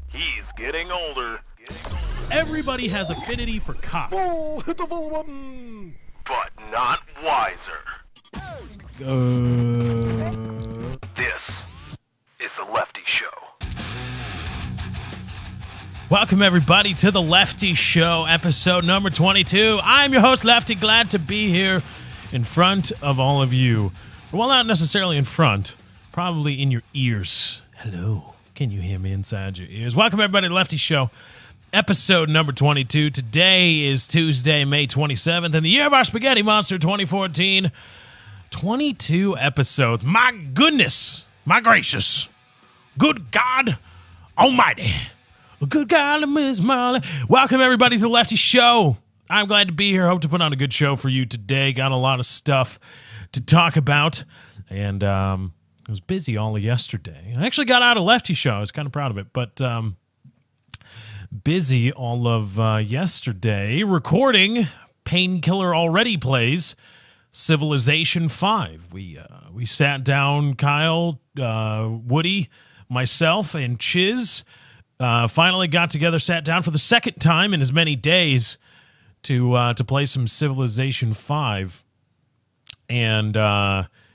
He's getting older. Everybody has affinity for cock. Oh, hit the follow button. But not wiser. This is the Lefty Show. Welcome, everybody, to the Lefty Show, episode number 22. I'm your host, Lefty. Glad to be here in front of all of you. Well, not necessarily in front, probably in your ears. Hello. Can you hear me inside your ears? Welcome, everybody, to the Lefty Show, episode number 22. Today is Tuesday, May 27th, in the year of our spaghetti monster, 2014. 22 episodes. My goodness. My gracious. Good God Almighty. Good God, Miss Molly. Welcome, everybody, to the Lefty Show. I'm glad to be here. Hope to put on a good show for you today. Got a lot of stuff to talk about. And I was busy all of yesterday. I actually got out of Lefty Show. I was kind of proud of it. But busy all of yesterday recording Painkiller Already Plays Civilization 5. We sat down, Kyle, Woody, myself, and Chiz. Finally got together, sat down for the second time in as many days to play some Civilization 5. And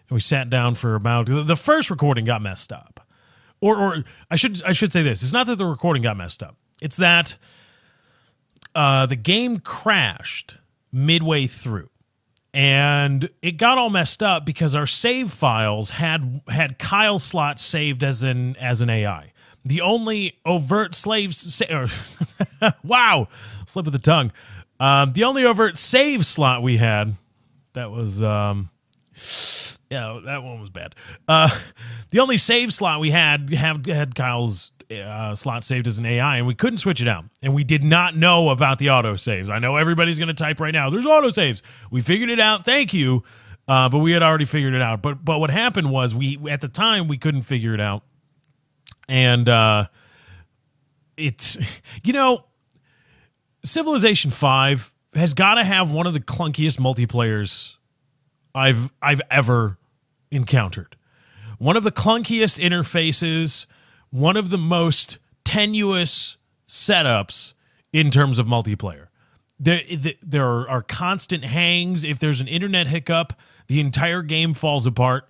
we sat down for about... The first recording got messed up. Or I should say this. It's not that the recording got messed up. It's that the game crashed midway through. And it got all messed up because our save files had Kyle slot saved as an AI. The only overt wow, slip of the tongue. The only overt save slot we had, that was, that one was bad. The only save slot we had Kyle's slot saved as an AI, and we couldn't switch it out. And we did not know about the autosaves. I know everybody's going to type right now, there's autosaves. We figured it out, thank you. But we had already figured it out. But what happened was, at the time, we couldn't figure it out. And it's, Civilization 5 has got to have one of the clunkiest multiplayers I've ever encountered. One of the clunkiest interfaces, one of the most tenuous setups in terms of multiplayer. There are constant hangs. If there's an internet hiccup, the entire game falls apart.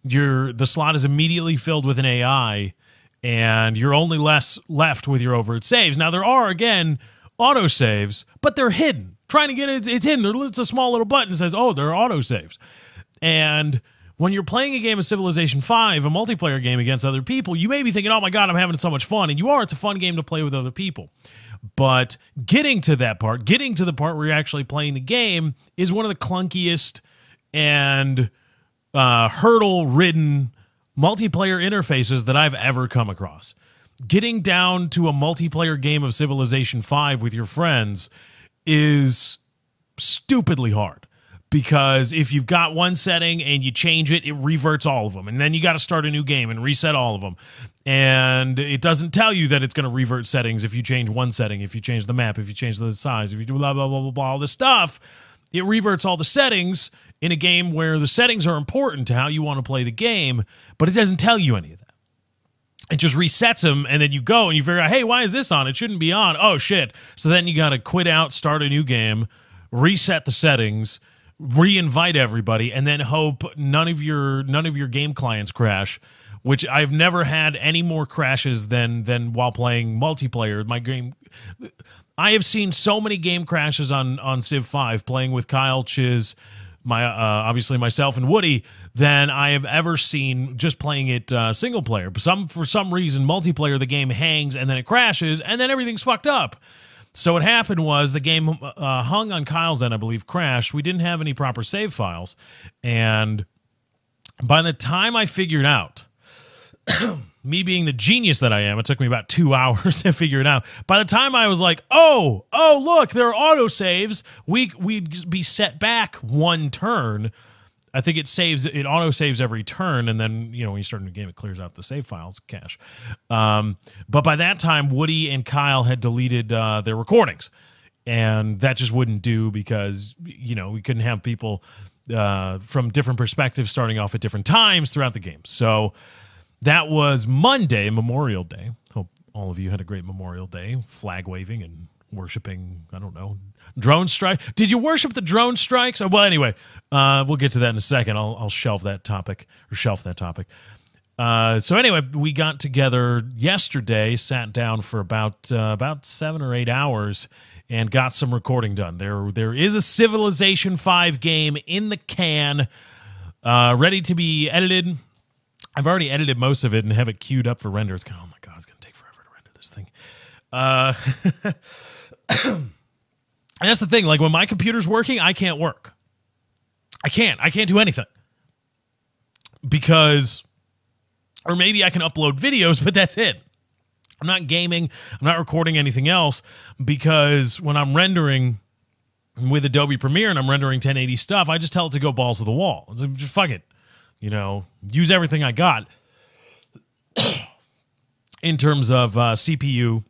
The slot is immediately filled with an AI, and you're only left with your overt saves. Now, there are, again, autosaves, but they're hidden. Trying to get it, it's hidden. It's a small little button that says, oh, there are autosaves. And when you're playing a game of Civilization 5, a multiplayer game against other people, you may be thinking, oh my God, I'm having so much fun. And you are. It's a fun game to play with other people. But getting to the part where you're actually playing the game is one of the clunkiest and hurdle-ridden multiplayer interfaces that I've ever come across. Getting down to a multiplayer game of Civilization 5 with your friends is stupidly hard, because if you've got one setting and you change it, it reverts all of them, and then you got to start a new game and reset all of them, and it doesn't tell you that it's going to revert settings if you change one setting, if you change the map, if you change the size, if you do blah, blah, blah, blah, blah, all this stuff. It reverts all the settings in a game where the settings are important to how you want to play the game, but it doesn't tell you any of that. It just resets them, and then you go and you figure out, hey, why is this on? It shouldn't be on. Oh, shit. So then you got to quit out, start a new game, reset the settings, re-invite everybody, and then hope none of your game clients crash, which I've never had any more crashes than while playing multiplayer. My game... I have seen so many game crashes on Civ 5 playing with Kyle, Chiz, obviously myself, and Woody than I have ever seen just playing it single player. For some reason, multiplayer, the game hangs and then it crashes and then everything's fucked up. So what happened was the game hung on Kyle's end, I believe, crashed. We didn't have any proper save files. And by the time I figured out... me being the genius that I am, it took me about 2 hours to figure it out. By the time I was like, oh, look, there are autosaves, we'd be set back one turn. I think it auto-saves every turn, and then, when you start a new game, it clears out the save files, cache. But by that time, Woody and Kyle had deleted their recordings, and that just wouldn't do because, we couldn't have people from different perspectives starting off at different times throughout the game. So... that was Monday, Memorial Day. all of you had a great Memorial Day, flag waving and worshiping, I don't know, drone strike. Did you worship the drone strikes? Well, anyway, we'll get to that in a second. I'll shelf that topic. So anyway, we got together yesterday, sat down for about 7 or 8 hours, and got some recording done. There is a Civilization 5 game in the can, ready to be edited. I've already edited most of it and have it queued up for render. It's kind of, oh my God, it's going to take forever to render this thing. And that's the thing. Like, when my computer's working, I can't work. I can't do anything. Because, or maybe I can upload videos, but that's it. I'm not gaming. I'm not recording anything else, because when I'm rendering with Adobe Premiere and I'm rendering 1080 stuff, I just tell it to go balls to the wall. It's like, just fuck it. You know, use everything I got in terms of CPU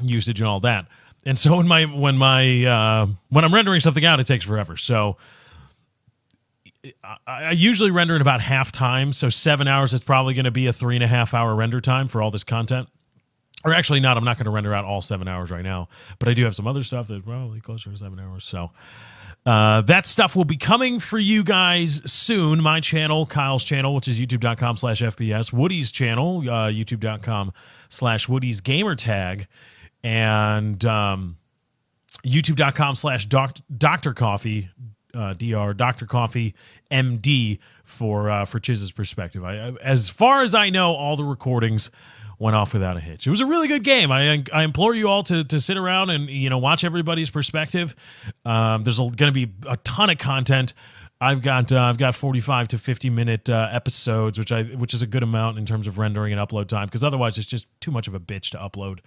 usage and all that. And so when I'm rendering something out, it takes forever. So I usually render in about half time. So 7 hours is probably going to be a 3.5 hour render time for all this content. Or actually not. I'm not going to render out all 7 hours right now. But I do have some other stuff that's probably closer to 7 hours. So that stuff will be coming for you guys soon. My channel, Kyle's channel, which is youtube.com/FPS. Woody's channel, youtube.com/Woody's Gamertag. And youtube.com/Dr. Coffee, Dr. Coffee MD for Chiz's perspective. As far as I know, all the recordings went off without a hitch. It was a really good game. I implore you all to sit around and, you know, watch everybody's perspective. There's going to be a ton of content. I've got 45 to 50-minute episodes, which is a good amount in terms of rendering and upload time, because otherwise it's just too much of a bitch to upload.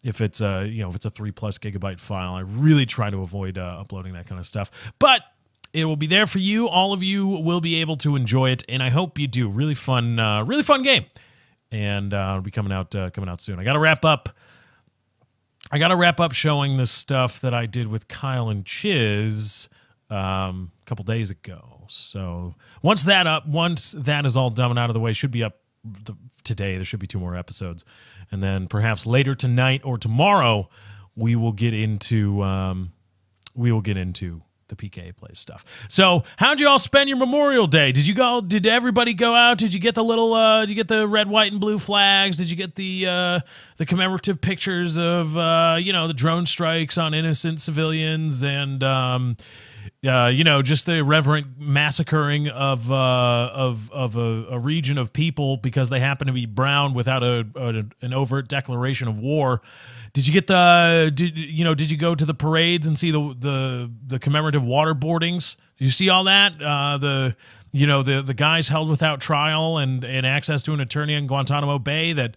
If it's a 3+ gigabyte file, I really try to avoid uploading that kind of stuff. But it will be there for you. All of you will be able to enjoy it, and I hope you do. Really fun game, and it'll be coming out soon. I got to wrap up showing the stuff that I did with Kyle and Chiz a couple days ago. So once that is all done and out of the way, should be up today. There should be 2 more episodes, and then perhaps later tonight or tomorrow we will get into the PKA plays stuff. So how'd you all spend your Memorial Day? Did everybody go out? Did you get the little did you get the red, white, and blue flags? Did you get the commemorative pictures of the drone strikes on innocent civilians, and just the irreverent massacring of a region of people because they happen to be brown without an overt declaration of war? Did you get did you go to the parades and see the commemorative waterboardings? Did you see all that? The guys held without trial and access to an attorney in Guantanamo Bay that,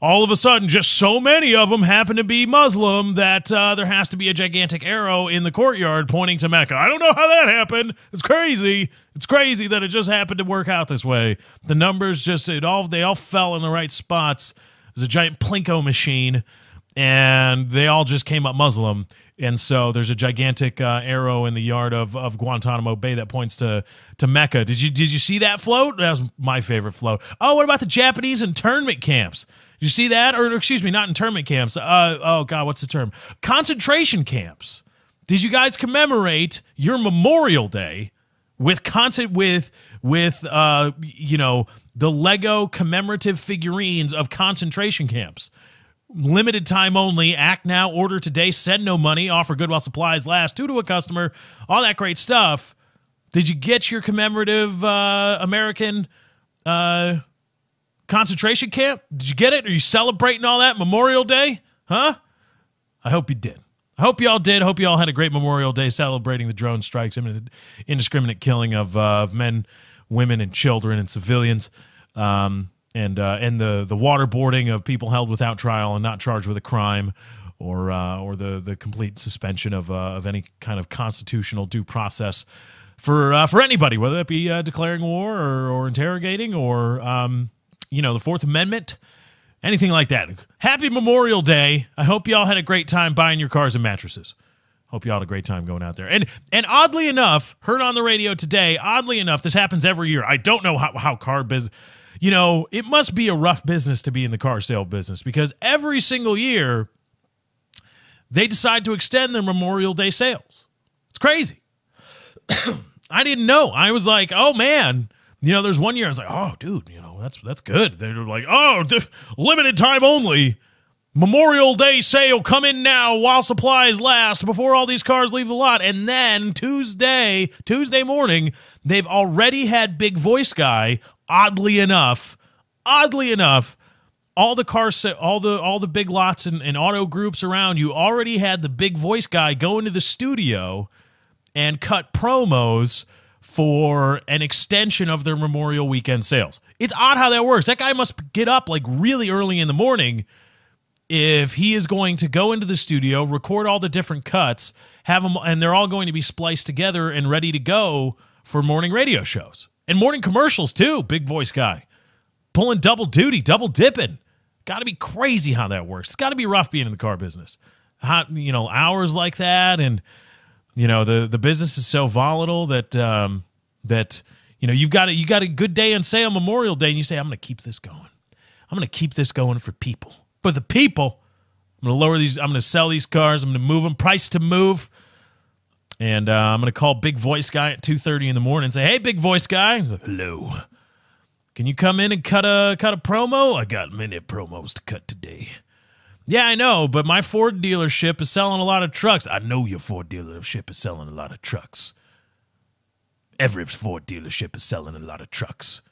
all of a sudden just so many of them happen to be Muslim that there has to be a gigantic arrow in the courtyard pointing to Mecca. I don't know how that happened. It's crazy. It's crazy that it just happened to work out this way. The numbers they all fell in the right spots. It was a giant Plinko machine, and they all just came up Muslim. And so there's a gigantic arrow in the yard of Guantanamo Bay that points to Mecca. Did you see that float? That was my favorite float. Oh, what about the Japanese internment camps? Did you see that? Or excuse me, not internment camps. Oh God, what's the term? Concentration camps. Did you guys commemorate your Memorial Day with the Lego commemorative figurines of concentration camps? Limited time only, act now, order today, send no money, offer good while supplies last, 2 to a customer, all that great stuff. Did you get your commemorative American concentration camp? Did you get it? Are you celebrating all that Memorial Day? Huh? I hope you did. I hope you all did. I hope you all had a great Memorial Day celebrating the drone strikes, indiscriminate killing of men, women, and children and civilians. And the waterboarding of people held without trial and not charged with a crime, or the complete suspension of any kind of constitutional due process for anybody, whether that be declaring war or interrogating or the Fourth Amendment, anything like that. Happy Memorial Day! I hope you all had a great time buying your cars and mattresses. Hope you all had a great time going out there. And oddly enough, heard on the radio today. Oddly enough, this happens every year. I don't know how car business. you know, it must be a rough business to be in the car sale business, because every single year they decide to extend their Memorial Day sales. It's crazy. I didn't know. I was like, oh, man. You know, there's one year I was like, oh, dude, you know, that's good. They're like, oh, limited time only. Memorial Day sale, come in now while supplies last before all these cars leave the lot. And then Tuesday morning, they've already had Big Voice Guy. Oddly enough, all the cars, all the big lots and auto groups around you already had the Big Voice Guy go into the studio and cut promos for an extension of their Memorial Weekend sales. It's odd how that works. That guy must get up like really early in the morning if he is going to go into the studio, record all the different cuts, have them, and they're all going to be spliced together and ready to go for morning radio shows. And morning commercials, too. Big Voice Guy. Pulling double duty, double dipping. Got to be crazy how that works. It's got to be rough being in the car business. You know, hours like that, and, you know, the business is so volatile that, you know, you got a good day on sale Memorial Day, and you say, I'm going to keep this going. I'm going to keep this going for people. For the people, I'm going to lower these. I'm going to sell these cars. I'm going to move them, price to move. And I'm going to call Big Voice Guy at 2:30 in the morning and say, hey, Big Voice Guy. He's like, hello. Can you come in and cut a promo? I got many promos to cut today. Yeah, I know, but my Ford dealership is selling a lot of trucks. I know your Ford dealership is selling a lot of trucks. Every Ford dealership is selling a lot of trucks.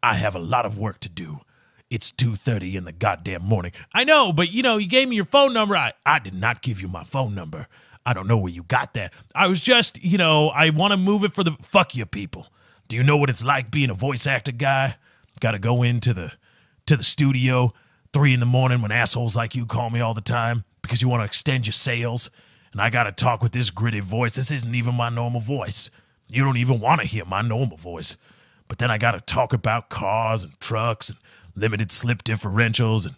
I have a lot of work to do. It's 2:30 in the goddamn morning. I know, but, you know, you gave me your phone number. I did not give you my phone number. I don't know where you got that. I was just, you know, I want to move it for the fuck you people. Do you know what it's like being a voice actor guy? Got to go into the studio 3 in the morning when assholes like you call me all the time because you want to extend your sales. And I got to talk with this gritty voice. This isn't even my normal voice. You don't even want to hear my normal voice. But then I got to talk about cars and trucks and limited slip differentials and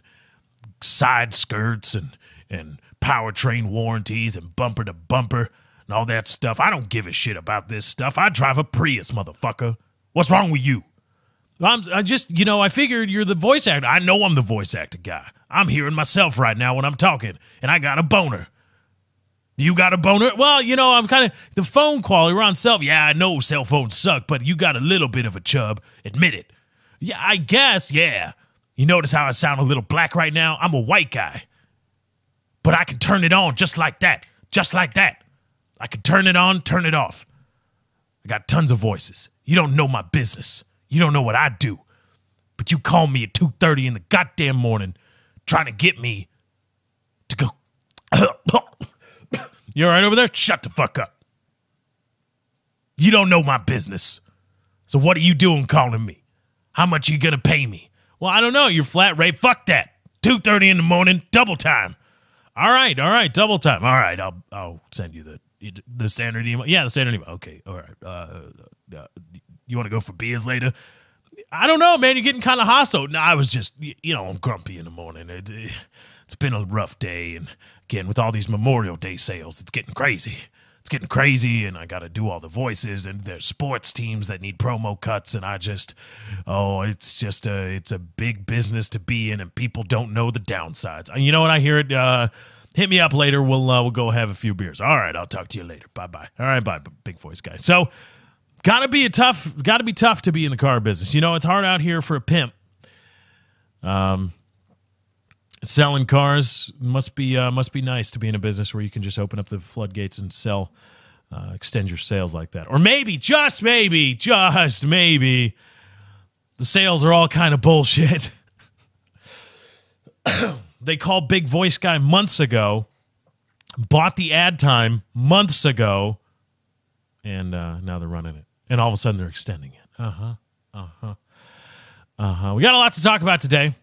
side skirts and powertrain warranties and bumper to bumper and all that stuff. I don't give a shit about this stuff. I drive a Prius, motherfucker. What's wrong with you? I just, you know, I figured you're the voice actor. I know I'm the voice actor guy. I'm hearing myself right now when I'm talking, and I got a boner. You got a boner? Well, you know, I'm kind of, the phone quality, we're on cell. Yeah, I know cell phones suck, but you got a little bit of a chub. Admit it. Yeah, I guess, yeah. You notice how I sound a little black right now? I'm a white guy. But I can turn it on just like that. Just like that. I can turn it on, turn it off. I got tons of voices. You don't know my business. You don't know what I do. But you call me at 2:30 in the goddamn morning trying to get me to go. You all right over there? Shut the fuck up. You don't know my business. So what are you doing calling me? How much are you going to pay me? Well, I don't know. You're flat rate. Fuck that. 2:30 in the morning, double time. All right, double time. All right, I'll send you the standard email. Yeah, the standard email. Okay, all right. You want to go for beers later? I don't know, man. You're getting kind of hostile. No, I was just, you know, I'm grumpy in the morning. It's been a rough day, and again, with all these Memorial Day sales, it's getting crazy. It's getting crazy, and I got to do all the voices, and there's sports teams that need promo cuts, and it's a big business to be in, and people don't know the downsides. You know what? I hear it. Hit me up later. We'll go have a few beers. All right, I'll talk to you later. Bye-bye. All right, bye, Big Voice Guy. So, gotta be tough to be in the car business. You know, it's hard out here for a pimp. Selling cars must be nice to be in a business where you can just open up the floodgates and sell, extend your sales like that. Or maybe, just maybe, the sales are all kind of bullshit. They called Big Voice Guy months ago, bought the ad time months ago, and now they're running it. And all of a sudden they're extending it. We got a lot to talk about today.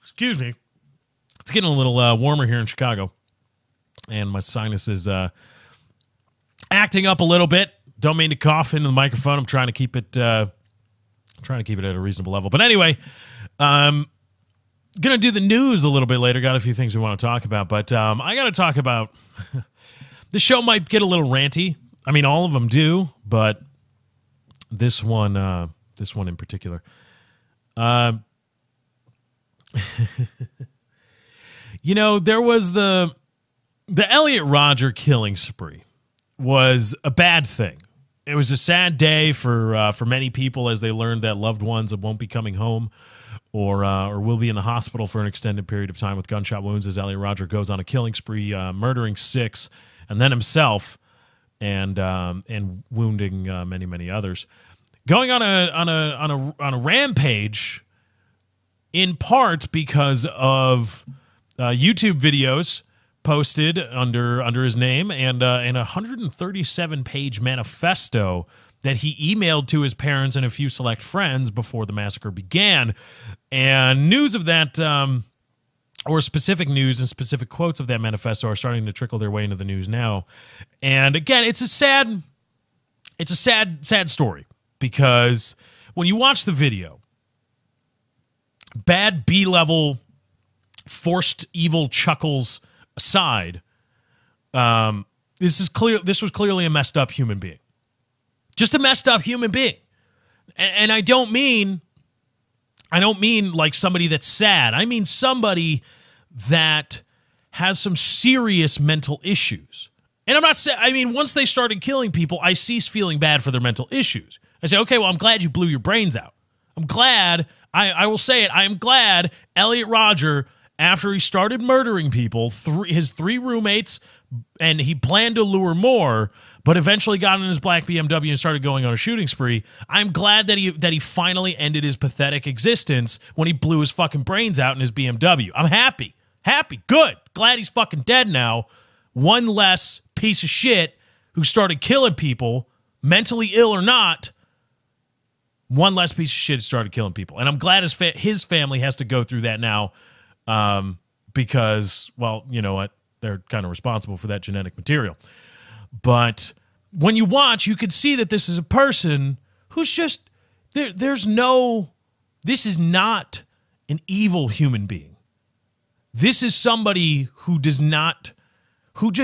Excuse me. It's getting a little warmer here in Chicago, and my sinus is acting up a little bit. Don't mean to cough into the microphone. I'm trying to keep it at a reasonable level. But anyway, gonna do the news a little bit later. Got a few things we want to talk about, but I got to talk about the show might get a little ranty. I mean, all of them do, but This one in particular. There was the Elliot Rodger killing spree was a bad thing. It was a sad day for many people as they learned that loved ones won't be coming home or will be in the hospital for an extended period of time with gunshot wounds as Elliot Rodger goes on a killing spree, murdering 6 and then himself and wounding many, many others. Going on a rampage in part because of YouTube videos posted under his name and a 137-page manifesto that he emailed to his parents and a few select friends before the massacre began. And news of that, or specific news and specific quotes of that manifesto are starting to trickle their way into the news now. And again, it's a sad story because when you watch the video, bad B-level forced evil chuckles aside, this was clearly a messed up human being. Just a messed up human being. And I don't mean like somebody that's sad. I mean somebody that has some serious mental issues. And I'm not saying, I mean, once they started killing people, I ceased feeling bad for their mental issues. I say, okay, well, I'm glad you blew your brains out. I'm glad, I will say it, I am glad Elliot Rodger, after he started murdering people, his 3 roommates, and he planned to lure more, but eventually got in his black BMW and started going on a shooting spree. I'm glad that he finally ended his pathetic existence when he blew his fucking brains out in his BMW. I'm happy. Good. Glad he's fucking dead now. One less piece of shit who started killing people, mentally ill or not. One less piece of shit started killing people. And I'm glad his family has to go through that now because, well, you know what? They're kind of responsible for that genetic material. But when you watch, you could see that this is a person who's just, this is not an evil human being. This is somebody who just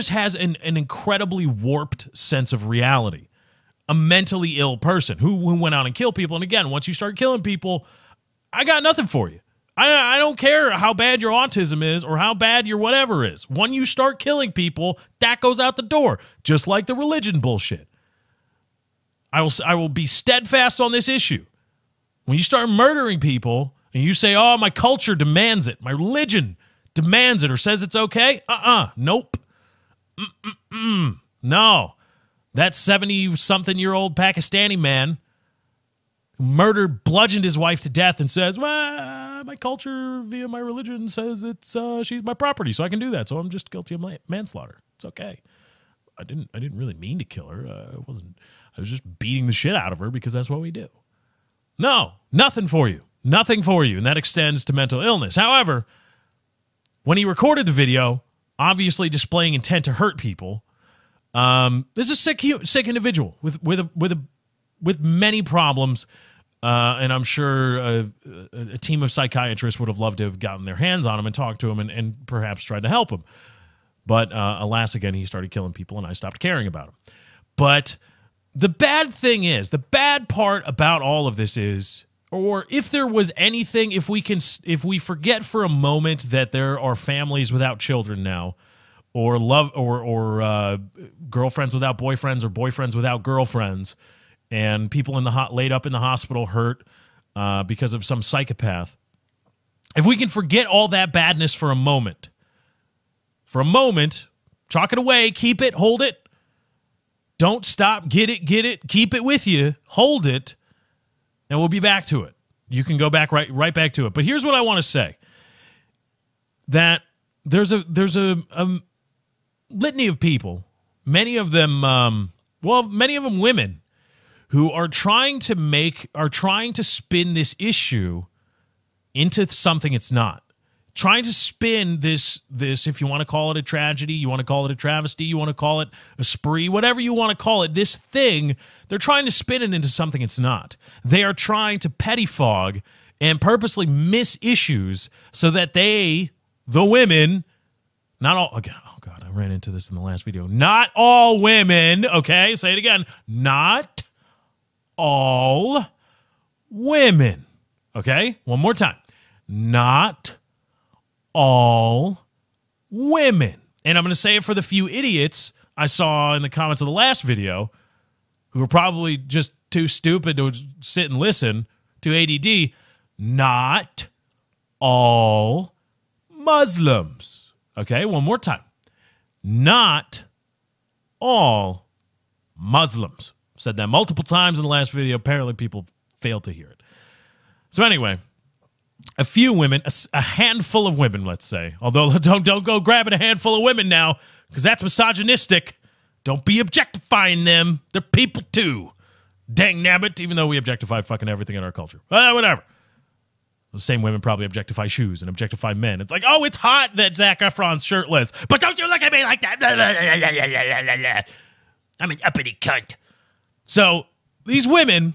has an incredibly warped sense of reality. A mentally ill person who went out and killed people. And again, once you start killing people, I got nothing for you. I don't care how bad your autism is or how bad your whatever is. When you start killing people, that goes out the door, just like the religion bullshit. I will be steadfast on this issue. When you start murdering people and you say, oh, my culture demands it, my religion demands it or says it's okay, nope. No. That 70-something-year-old Pakistani man who bludgeoned his wife to death and says, well, my culture via my religion says it's she's my property, so I can do that. So I'm just guilty of manslaughter. It's okay. I didn't really mean to kill her. I was just beating the shit out of her because that's what we do. No, nothing for you. Nothing for you. And that extends to mental illness. However, when he recorded the video, obviously displaying intent to hurt people, this is a sick individual with many problems, and I'm sure a team of psychiatrists would have loved to have gotten their hands on him and talked to him and perhaps tried to help him. But alas, again, he started killing people, and I stopped caring about him. But the bad part about all of this is, or if there was anything, if we forget for a moment that there are families without children now, or girlfriends without boyfriends or boyfriends without girlfriends, and people laid up in the hospital hurt because of some psychopath. If we can forget all that badness for a moment, chalk it away, keep it, hold it, don't stop, get it, keep it with you, hold it, and we'll be back to it. You can go back right back to it. But here's what I want to say: that there's a litany of people, many of them women, who are trying to spin this issue into something it's not. Trying to spin this, if you want to call it a tragedy, you want to call it a travesty, you want to call it a spree, whatever you want to call it, this thing, they're trying to spin it into something it's not. They are trying to pettifog and purposely miss issues so that the women, not all, oh God, I ran into this in the last video. Not all women, okay, say it again, not all women. Okay? One more time. Not all women. And I'm going to say it for the few idiots I saw in the comments of the last video who were probably just too stupid to sit and listen to ADD. Not all Muslims. Okay, one more time. Not all Muslims. Said that multiple times in the last video. Apparently people failed to hear it. So anyway, a few women, a handful of women, let's say. Although don't go grabbing a handful of women now, because that's misogynistic. Don't be objectifying them. They're people too. Dang nabbit, even though we objectify fucking everything in our culture. Whatever. The same women probably objectify shoes and objectify men. It's like, oh, it's hot that Zac Efron's shirtless. But don't you look at me like that. I'm an uppity cunt. So these women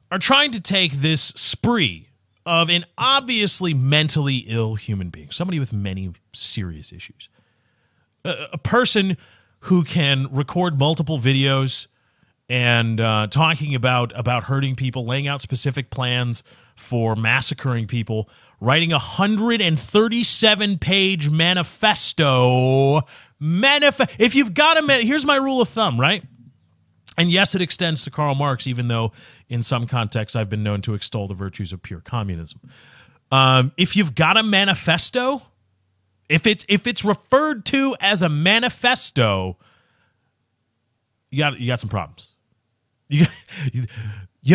are trying to take this spree of an obviously mentally ill human being, somebody with many serious issues, a person who can record multiple videos and talking about hurting people, laying out specific plans for massacring people, writing a 137-page manifesto. If you've got a here's my rule of thumb, right? And yes, it extends to Karl Marx, even though in some contexts I've been known to extol the virtues of pure communism. If you've got a manifesto, if it's referred to as a manifesto, you got some problems. You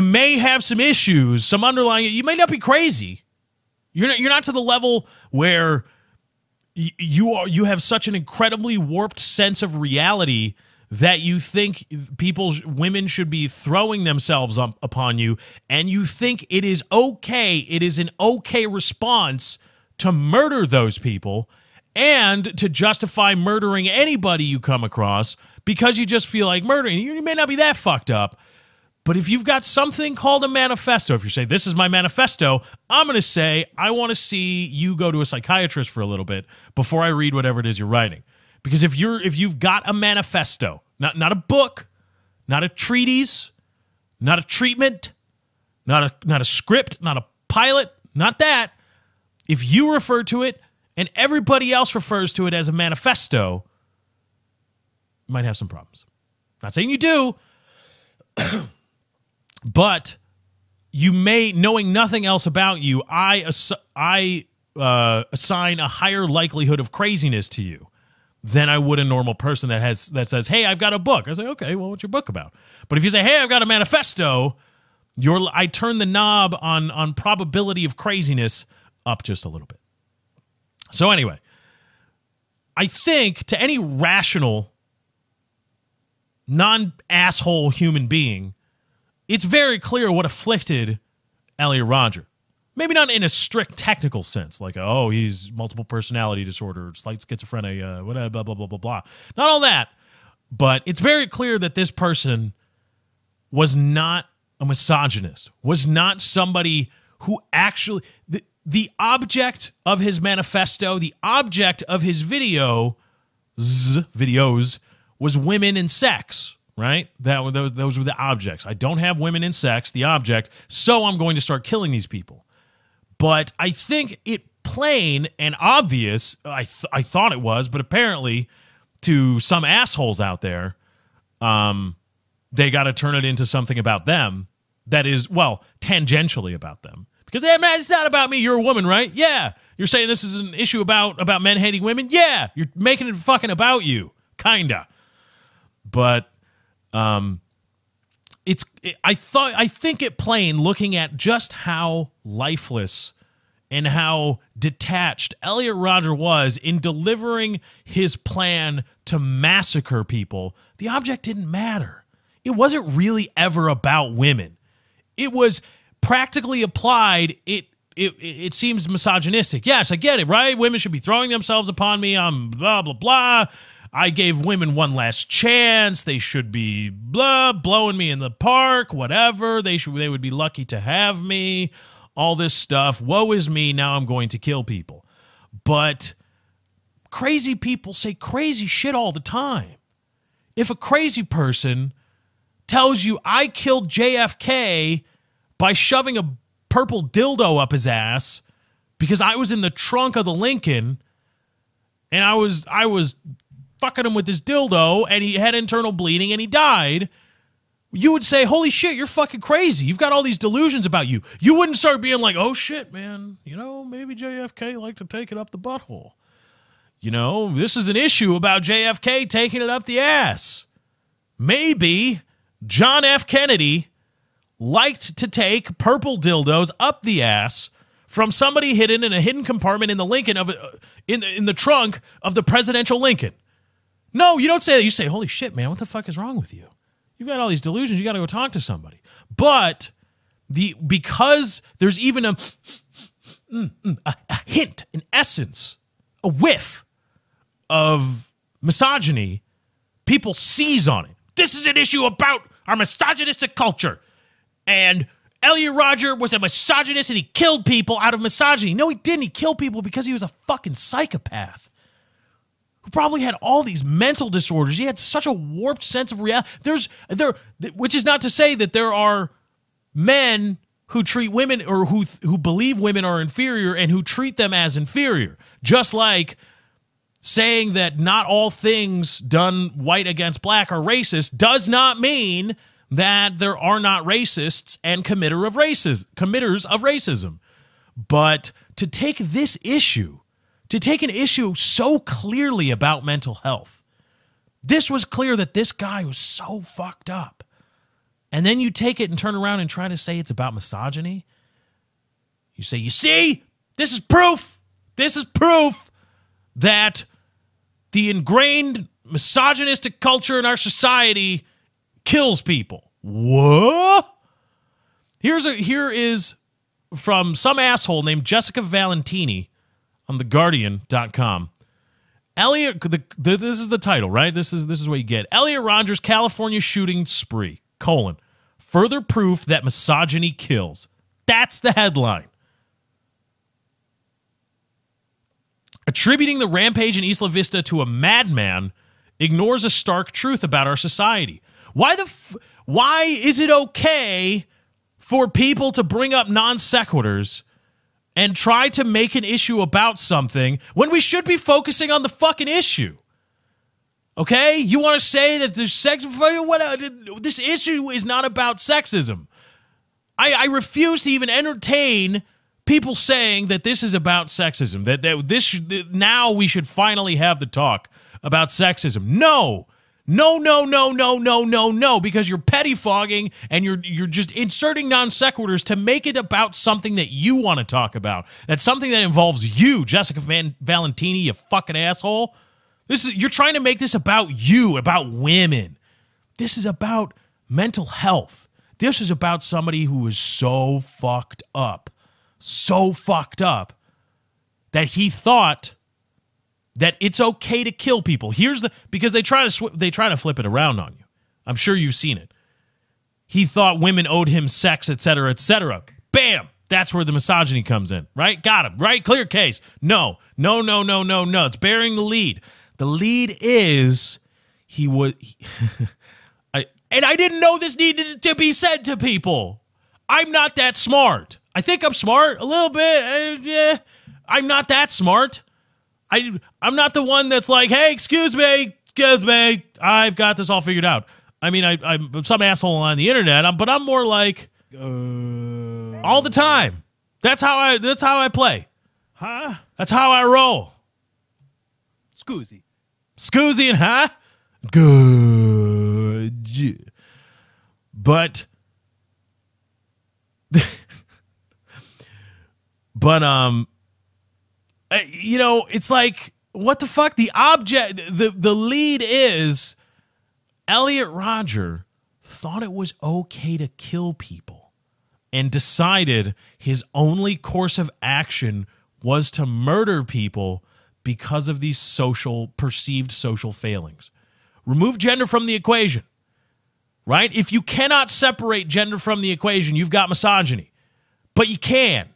may have some issues, some underlying. You may not be crazy. You're not to the level where you have such an incredibly warped sense of reality that you think women should be throwing themselves upon you, and you think it is okay, it is an okay response to murder those people and to justify murdering anybody you come across because you just feel like murdering. You may not be that fucked up, but if you've got something called a manifesto, if you say, this is my manifesto, I'm going to say, I want to see you go to a psychiatrist for a little bit before I read whatever it is you're writing. Because if you've got a manifesto, not a book, not a treatise, not a treatment, not a script, not a pilot, not that. If you refer to it and everybody else refers to it as a manifesto, you might have some problems. Not saying you do, but you may, knowing nothing else about you, I assign a higher likelihood of craziness to you than I would a normal person that says, hey, I've got a book. I say, okay, well, what's your book about? But if you say, hey, I've got a manifesto, I turn the knob on probability of craziness up just a little bit. So anyway, I think to any rational, non-asshole human being, it's very clear what afflicted Elliot Rodger. Maybe not in a strict technical sense, like, oh, he's multiple personality disorder, slight schizophrenia, whatever, blah, blah, blah, blah, blah. Not all that. But it's very clear that this person was not a misogynist, was not somebody who actually, the object of his manifesto, the object of his videos was women and sex, right? Those were the objects. I don't have women and sex, the object, so I'm going to start killing these people. But I think it plain and obvious, I thought it was, but apparently to some assholes out there, they got to turn it into something about them that is, well, tangentially about them. Because, hey, man, it's not about me. You're a woman, right? Yeah. You're saying this is an issue about men hating women? Yeah. You're making it fucking about you. Kinda. But I think it plain, looking at just how lifeless and how detached Elliot Rodger was in delivering his plan to massacre people. The object didn't matter. It wasn't really ever about women. It was practically applied. It seems misogynistic. Yes, I get it, right? Women should be throwing themselves upon me. I'm blah, blah, blah. I gave women one last chance. They should be blowing me in the park, whatever. They would be lucky to have me. All this stuff. Woe is me. Now I'm going to kill people. But crazy people say crazy shit all the time. If a crazy person tells you I killed JFK by shoving a purple dildo up his ass because I was in the trunk of the Lincoln and I was fucking him with this dildo and he had internal bleeding and he died, you would say, holy shit, you're fucking crazy. You've got all these delusions about you. You wouldn't start being like, oh shit, man, you know, maybe JFK liked to take it up the butthole. You know, this is an issue about JFK taking it up the ass. Maybe John F. Kennedy liked to take purple dildos up the ass from somebody hidden in a hidden compartment in the Lincoln in the trunk of the presidential Lincoln. No, you don't say that. You say, holy shit, man, what the fuck is wrong with you? You've got all these delusions. You got to go talk to somebody. But because there's even a hint, an essence, a whiff of misogyny, people seize on it. This is an issue about our misogynistic culture. And Elliot Rodger was a misogynist and he killed people out of misogyny. No, he didn't. He killed people because he was a fucking psychopath who probably had all these mental disorders. He had such a warped sense of reality. Which is not to say that there are men who treat women or who believe women are inferior and who treat them as inferior. Just like saying that not all things done white against black are racist does not mean that there are not racists and committers of racism. But to take this issue, to take an issue so clearly about mental health, this was clear that this guy was so fucked up. And then you take it and turn around and try to say it's about misogyny. You say, you see, this is proof. This is proof that the ingrained misogynistic culture in our society kills people. What? Here is from some asshole named Jessica Valentini on theguardian.com. Elliot, this is the title, right? This is what you get. Elliot Rodger's California shooting spree, further proof that misogyny kills. That's the headline. Attributing the rampage in Isla Vista to a madman ignores a stark truth about our society. Why is it okay for people to bring up non sequiturs and try to make an issue about something when we should be focusing on the fucking issue? Okay? You want to say that there's sex? This issue is not about sexism. I refuse to even entertain people saying that this is about sexism, that now we should finally have the talk about sexism. No, because you're pettifogging and you're just inserting non sequiturs to make it about something that you want to talk about. That's something that involves you, Jessica Valentini, you fucking asshole. You're trying to make this about you, about women. This is about mental health. This is about somebody who is so fucked up that he thought that it's okay to kill people. Because they try to flip it around on you. I'm sure you've seen it. He thought women owed him sex, etc., etc. Bam! That's where the misogyny comes in, right? Got him, right? Clear case. No. It's bearing the lead. The lead is and I didn't know this needed to be said to people. I'm not that smart. I think I'm smart a little bit. Yeah, I'm not that smart. I'm not the one that's like, hey, excuse me, I've got this all figured out. I mean, I'm some asshole on the internet, but I'm more like all the time. That's how I play. Huh? That's how I roll. Scoozy and huh? Good. But you know, it's like, what the fuck? The lead is Elliot Rodger thought it was okay to kill people and decided his only course of action was to murder people because of these perceived social failings. Remove gender from the equation, right? If you cannot separate gender from the equation, you've got misogyny. But you can,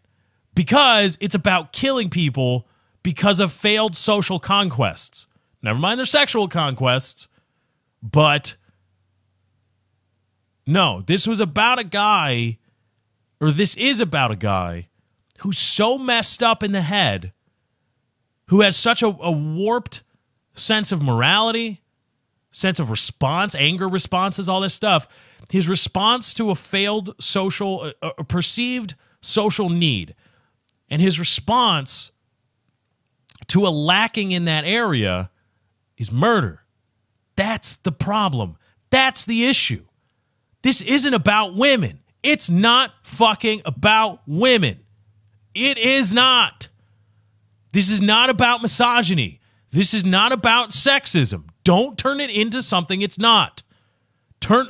because it's about killing people because of failed social conquests. Never mind their sexual conquests, but No, this was about a guy, or this is about a guy who's so messed up in the head, who has such a warped sense of morality, sense of response, anger responses, all this stuff. His response to a failed social, a perceived social need, and his response to a lacking in that area is murder. That's the problem. That's the issue. This isn't about women. It's not fucking about women. It is not. This is not about misogyny. This is not about sexism. Don't turn it into something it's not.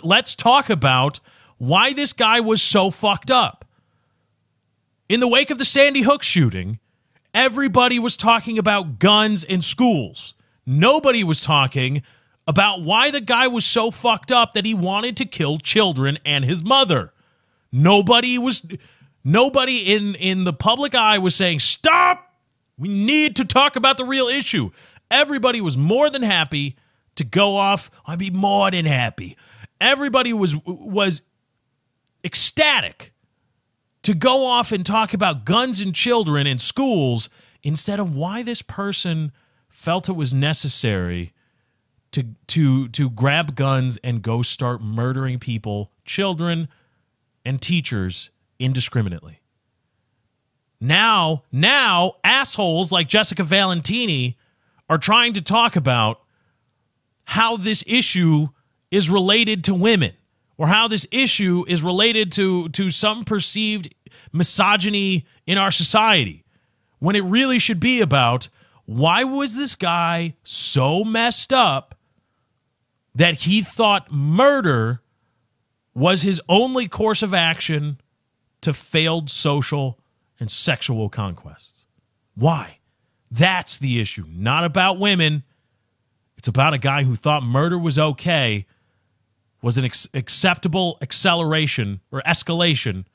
Let's talk about why this guy was so fucked up. In the wake of the Sandy Hook shooting, everybody was talking about guns in schools. Nobody was talking about why the guy was so fucked up that he wanted to kill children and his mother. Nobody in the public eye was saying, stop! We need to talk about the real issue. Everybody was more than happy to go off. I'd be more than happy. Everybody was ecstatic to go off and talk about guns and children in schools instead of why this person felt it was necessary to grab guns and go start murdering people, children, and teachers indiscriminately. Now, assholes like Jessica Valentini are trying to talk about how this issue is related to women, or how this issue is related to some perceived misogyny in our society, when it really should be about why was this guy so messed up that he thought murder was his only course of action to failed social and sexual conquests. Why? That's the issue. Not about women. It's about a guy who thought murder was okay, was an acceptable acceleration or escalation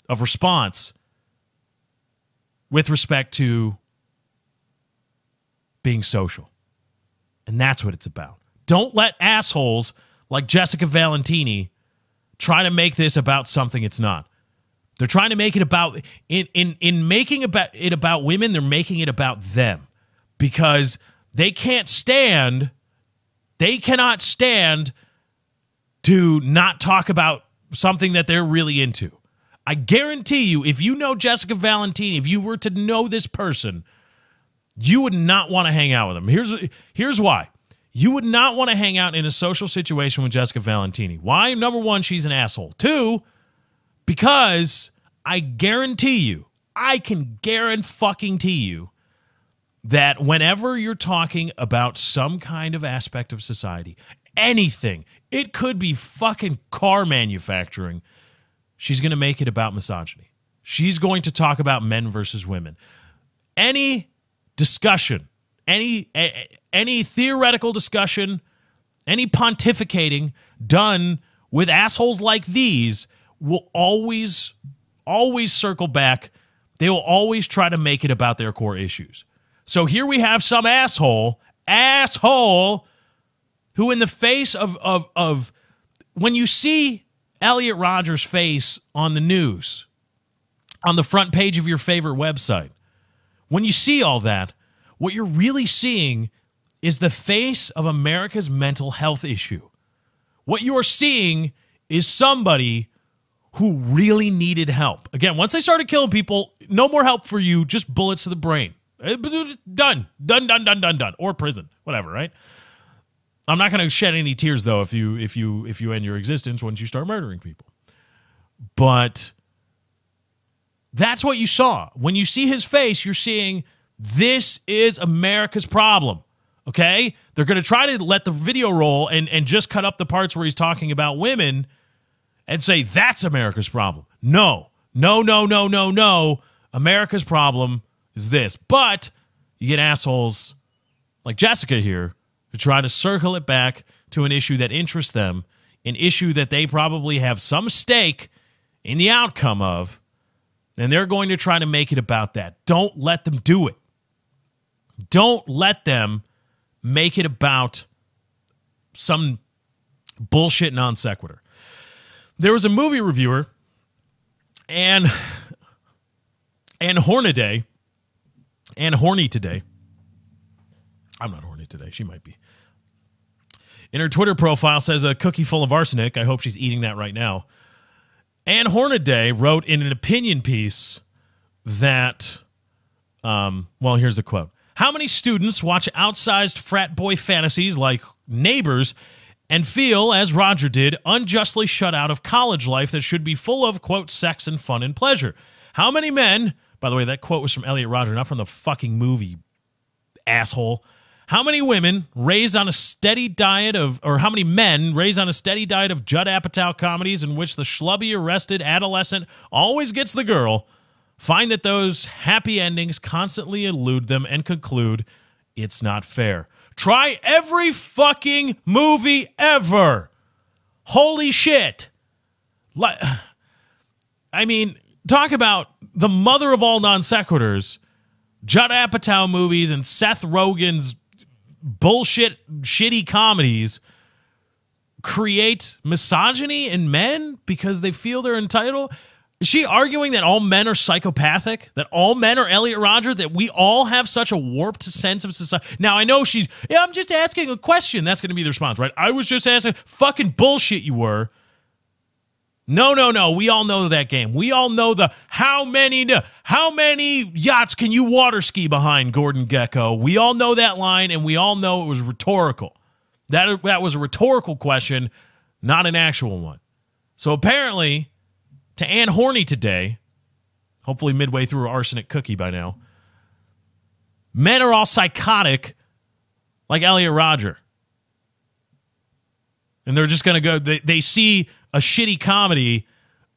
of response with respect to being social. And that's what it's about. Don't let assholes like Jessica Valentini try to make this about something it's not. They're trying to make it about, in making it about women, they're making it about them. Because they cannot stand to not talk about something that they're really into. I guarantee you, if you know Jessica Valentini, if you were to know this person, you would not want to hang out with them. Here's why. You would not want to hang out in a social situation with Jessica Valentini. Why? Number one, she's an asshole. Two, because I guarantee you, I can guarantee you that whenever you're talking about some kind of aspect of society, anything, it could be fucking car manufacturing, she's going to make it about misogyny. She's going to talk about men versus women. Any discussion, any theoretical discussion, any pontificating done with assholes like these will always circle back. They will always try to make it about their core issues. So here we have some asshole who, in the face of when you see Elliot Rodgers' face on the news, on the front page of your favorite website, when you see all that, what you're really seeing is the face of America's mental health issue. What you are seeing is somebody who really needed help. Again, once they started killing people, no more help for you, just bullets to the brain. Done. Or prison, whatever, right? I'm not going to shed any tears, though, if you end your existence once you start murdering people. But that's what you saw. When you see his face, you're seeing this is America's problem, okay? They're going to try to let the video roll and just cut up the parts where he's talking about women and say that's America's problem. No. America's problem is this. But you get assholes like Jessica here who try to circle it back to an issue that interests them, an issue that they probably have some stake in the outcome of, and they're going to try to make it about that. Don't let them do it. Don't let them make it about some bullshit non sequitur. There was a movie reviewer, and Hornaday, and Horny Today. I'm not horny today. She might be. In her Twitter profile says a cookie full of arsenic. I hope she's eating that right now. Anne Hornaday wrote in an opinion piece that, well, here's a quote. How many students watch outsized frat boy fantasies like Neighbors and feel, as Roger did, unjustly shut out of college life that should be full of, quote, sex and fun and pleasure? How many men, by the way, that quote was from Elliot Rodger, not from the fucking movie, asshole. How many women raised on a steady diet of, or how many men raised on a steady diet of Judd Apatow comedies in which the schlubby arrested adolescent always gets the girl, find that those happy endings constantly elude them and conclude it's not fair? Try every fucking movie ever. Holy shit. I mean, talk about the mother of all non sequiturs. Judd Apatow movies and Seth Rogen's bullshit, shitty comedies create misogyny in men because they feel they're entitled. Is she arguing that all men are psychopathic? That all men are Elliot Rodger? That we all have such a warped sense of society? Now, I know I'm just asking a question. That's going to be the response, right? I was just asking. Fucking bullshit you were. No. We all know that game. We all know the how many yachts can you water ski behind, Gordon Gekko? We all know that line, and we all know it was rhetorical. That was a rhetorical question, not an actual one. So apparently, to Anne Horny Today, hopefully midway through her arsenic cookie by now, men are all psychotic like Elliot Rodger. And they're just going to go, they see a shitty comedy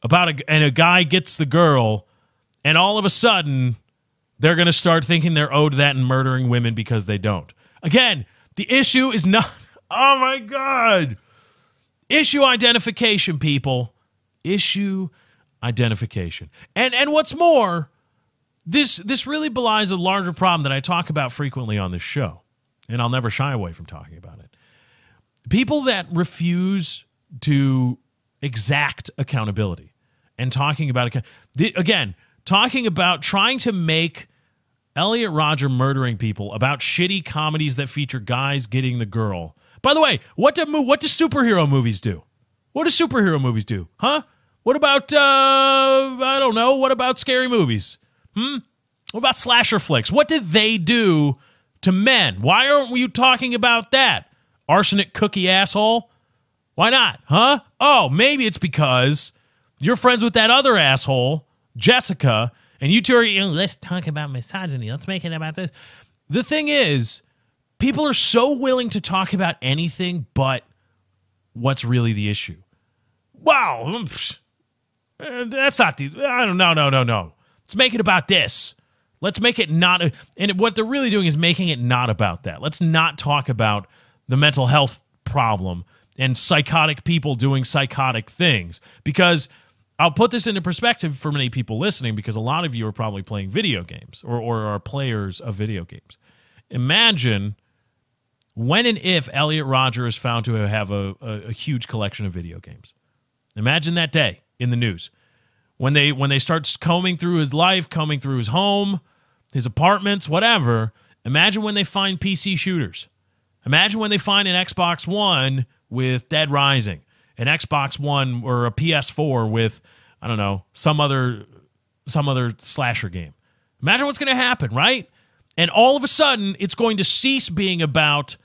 about and a guy gets the girl, and all of a sudden, they're going to start thinking they're owed that and murdering women because they don't. Again, the issue is not, oh my God. Issue identification, people. Issue identification. And what's more, this really belies a larger problem that I talk about frequently on this show, and I'll never shy away from talking about it. People that refuse to exact accountability and talking about talking about trying to make Elliot Rodger murdering people about shitty comedies that feature guys getting the girl. By the way, what do superhero movies do? What do superhero movies do? Huh? What about I don't know, what about scary movies? What about slasher flicks? What did they do to men? Why aren't you talking about that? Arsenic cookie asshole? Why not? Huh? Oh, maybe it's because you're friends with that other asshole, Jessica, and you two are, let's talk about misogyny. Let's make it about this. The thing is, people are so willing to talk about anything but what's really the issue. Wow. That's not the... No. Let's make it about this. Let's make it not... And what they're really doing is making it not about that. Let's not talk about the mental health problem and psychotic people doing psychotic things. Because I'll put this into perspective for many people listening, because a lot of you are probably playing video games or are players of video games. Imagine when and if Elliot Rodger is found to have a huge collection of video games. Imagine that day in the news. When they start combing through his life, combing through his home, his apartments, whatever, imagine when they find PC shooters. Imagine when they find an Xbox One with Dead Rising, an Xbox One or a PS4 with, I don't know, some other slasher game. Imagine what's going to happen, right? And all of a sudden, it's going to cease being about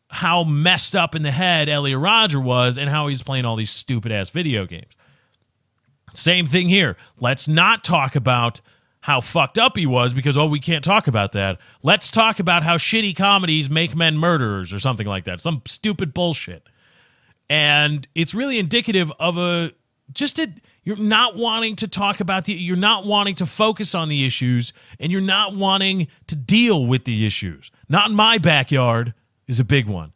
how messed up in the head Elliot Rodger was and how he's playing all these stupid-ass video games. Same thing here. Let's not talk about how fucked up he was because, we can't talk about that. Let's talk about how shitty comedies make men murderers or something like that. Some stupid bullshit. And it's really indicative of you're not wanting to talk about you're not wanting to focus on the issues, and you're not wanting to deal with the issues. Not in my backyard is a big one.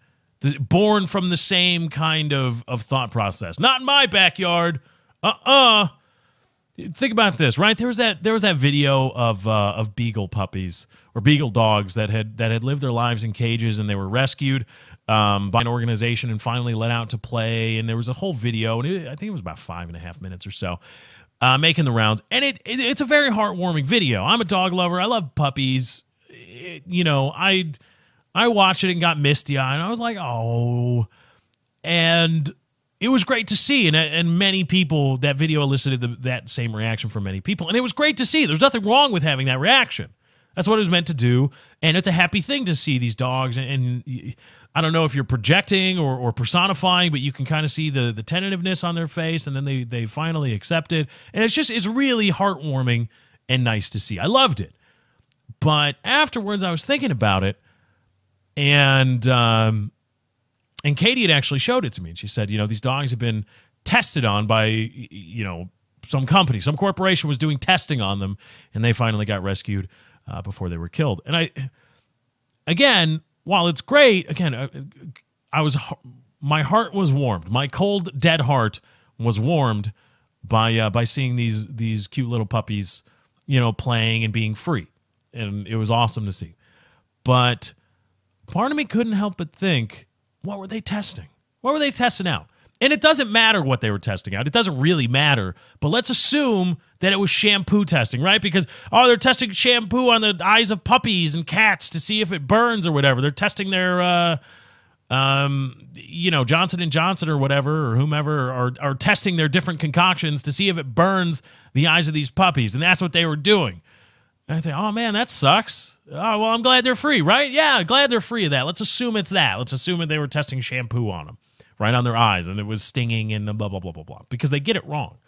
Born from the same kind of thought process. Not in my backyard. Think about this, right? There was that video of beagle puppies or beagle dogs that had lived their lives in cages, and they were rescued by an organization and finally let out to play. And there was a whole video, and I think it was about 5.5 minutes or so, making the rounds. And it's a very heartwarming video. I'm a dog lover. I love puppies. I watched it and got misty-eyed, and I was like, oh. And it was great to see, and many people, that video elicited that same reaction from many people, and it was great to see. There's nothing wrong with having that reaction. That's what it was meant to do, and it's a happy thing to see these dogs, and I don't know if you're projecting or personifying, but you can kind of see the tentativeness on their face, and then they finally accept it, and it's really heartwarming and nice to see. I loved it. But afterwards, I was thinking about it, and Katie had actually showed it to me, and she said, these dogs have been tested on by, some company, some corporation was doing testing on them, and they finally got rescued before they were killed. And again, while it's great, my heart was warmed. My cold, dead heart was warmed by seeing these cute little puppies, playing and being free. And it was awesome to see. But part of me couldn't help but think, what were they testing? What were they testing out? And it doesn't matter what they were testing out. It doesn't really matter. But let's assume that it was shampoo testing, right? Because, they're testing shampoo on the eyes of puppies and cats to see if it burns or whatever. They're testing their, Johnson & Johnson or whatever or whomever are testing their different concoctions to see if it burns the eyes of these puppies. And that's what they were doing. And I think, oh, man, that sucks. Oh, well, I'm glad they're free, right? Yeah, glad they're free of that. Let's assume it's that. Let's assume that they were testing shampoo on them, right on their eyes, and it was stinging and blah, blah, blah, blah, blah, because they get it wrong.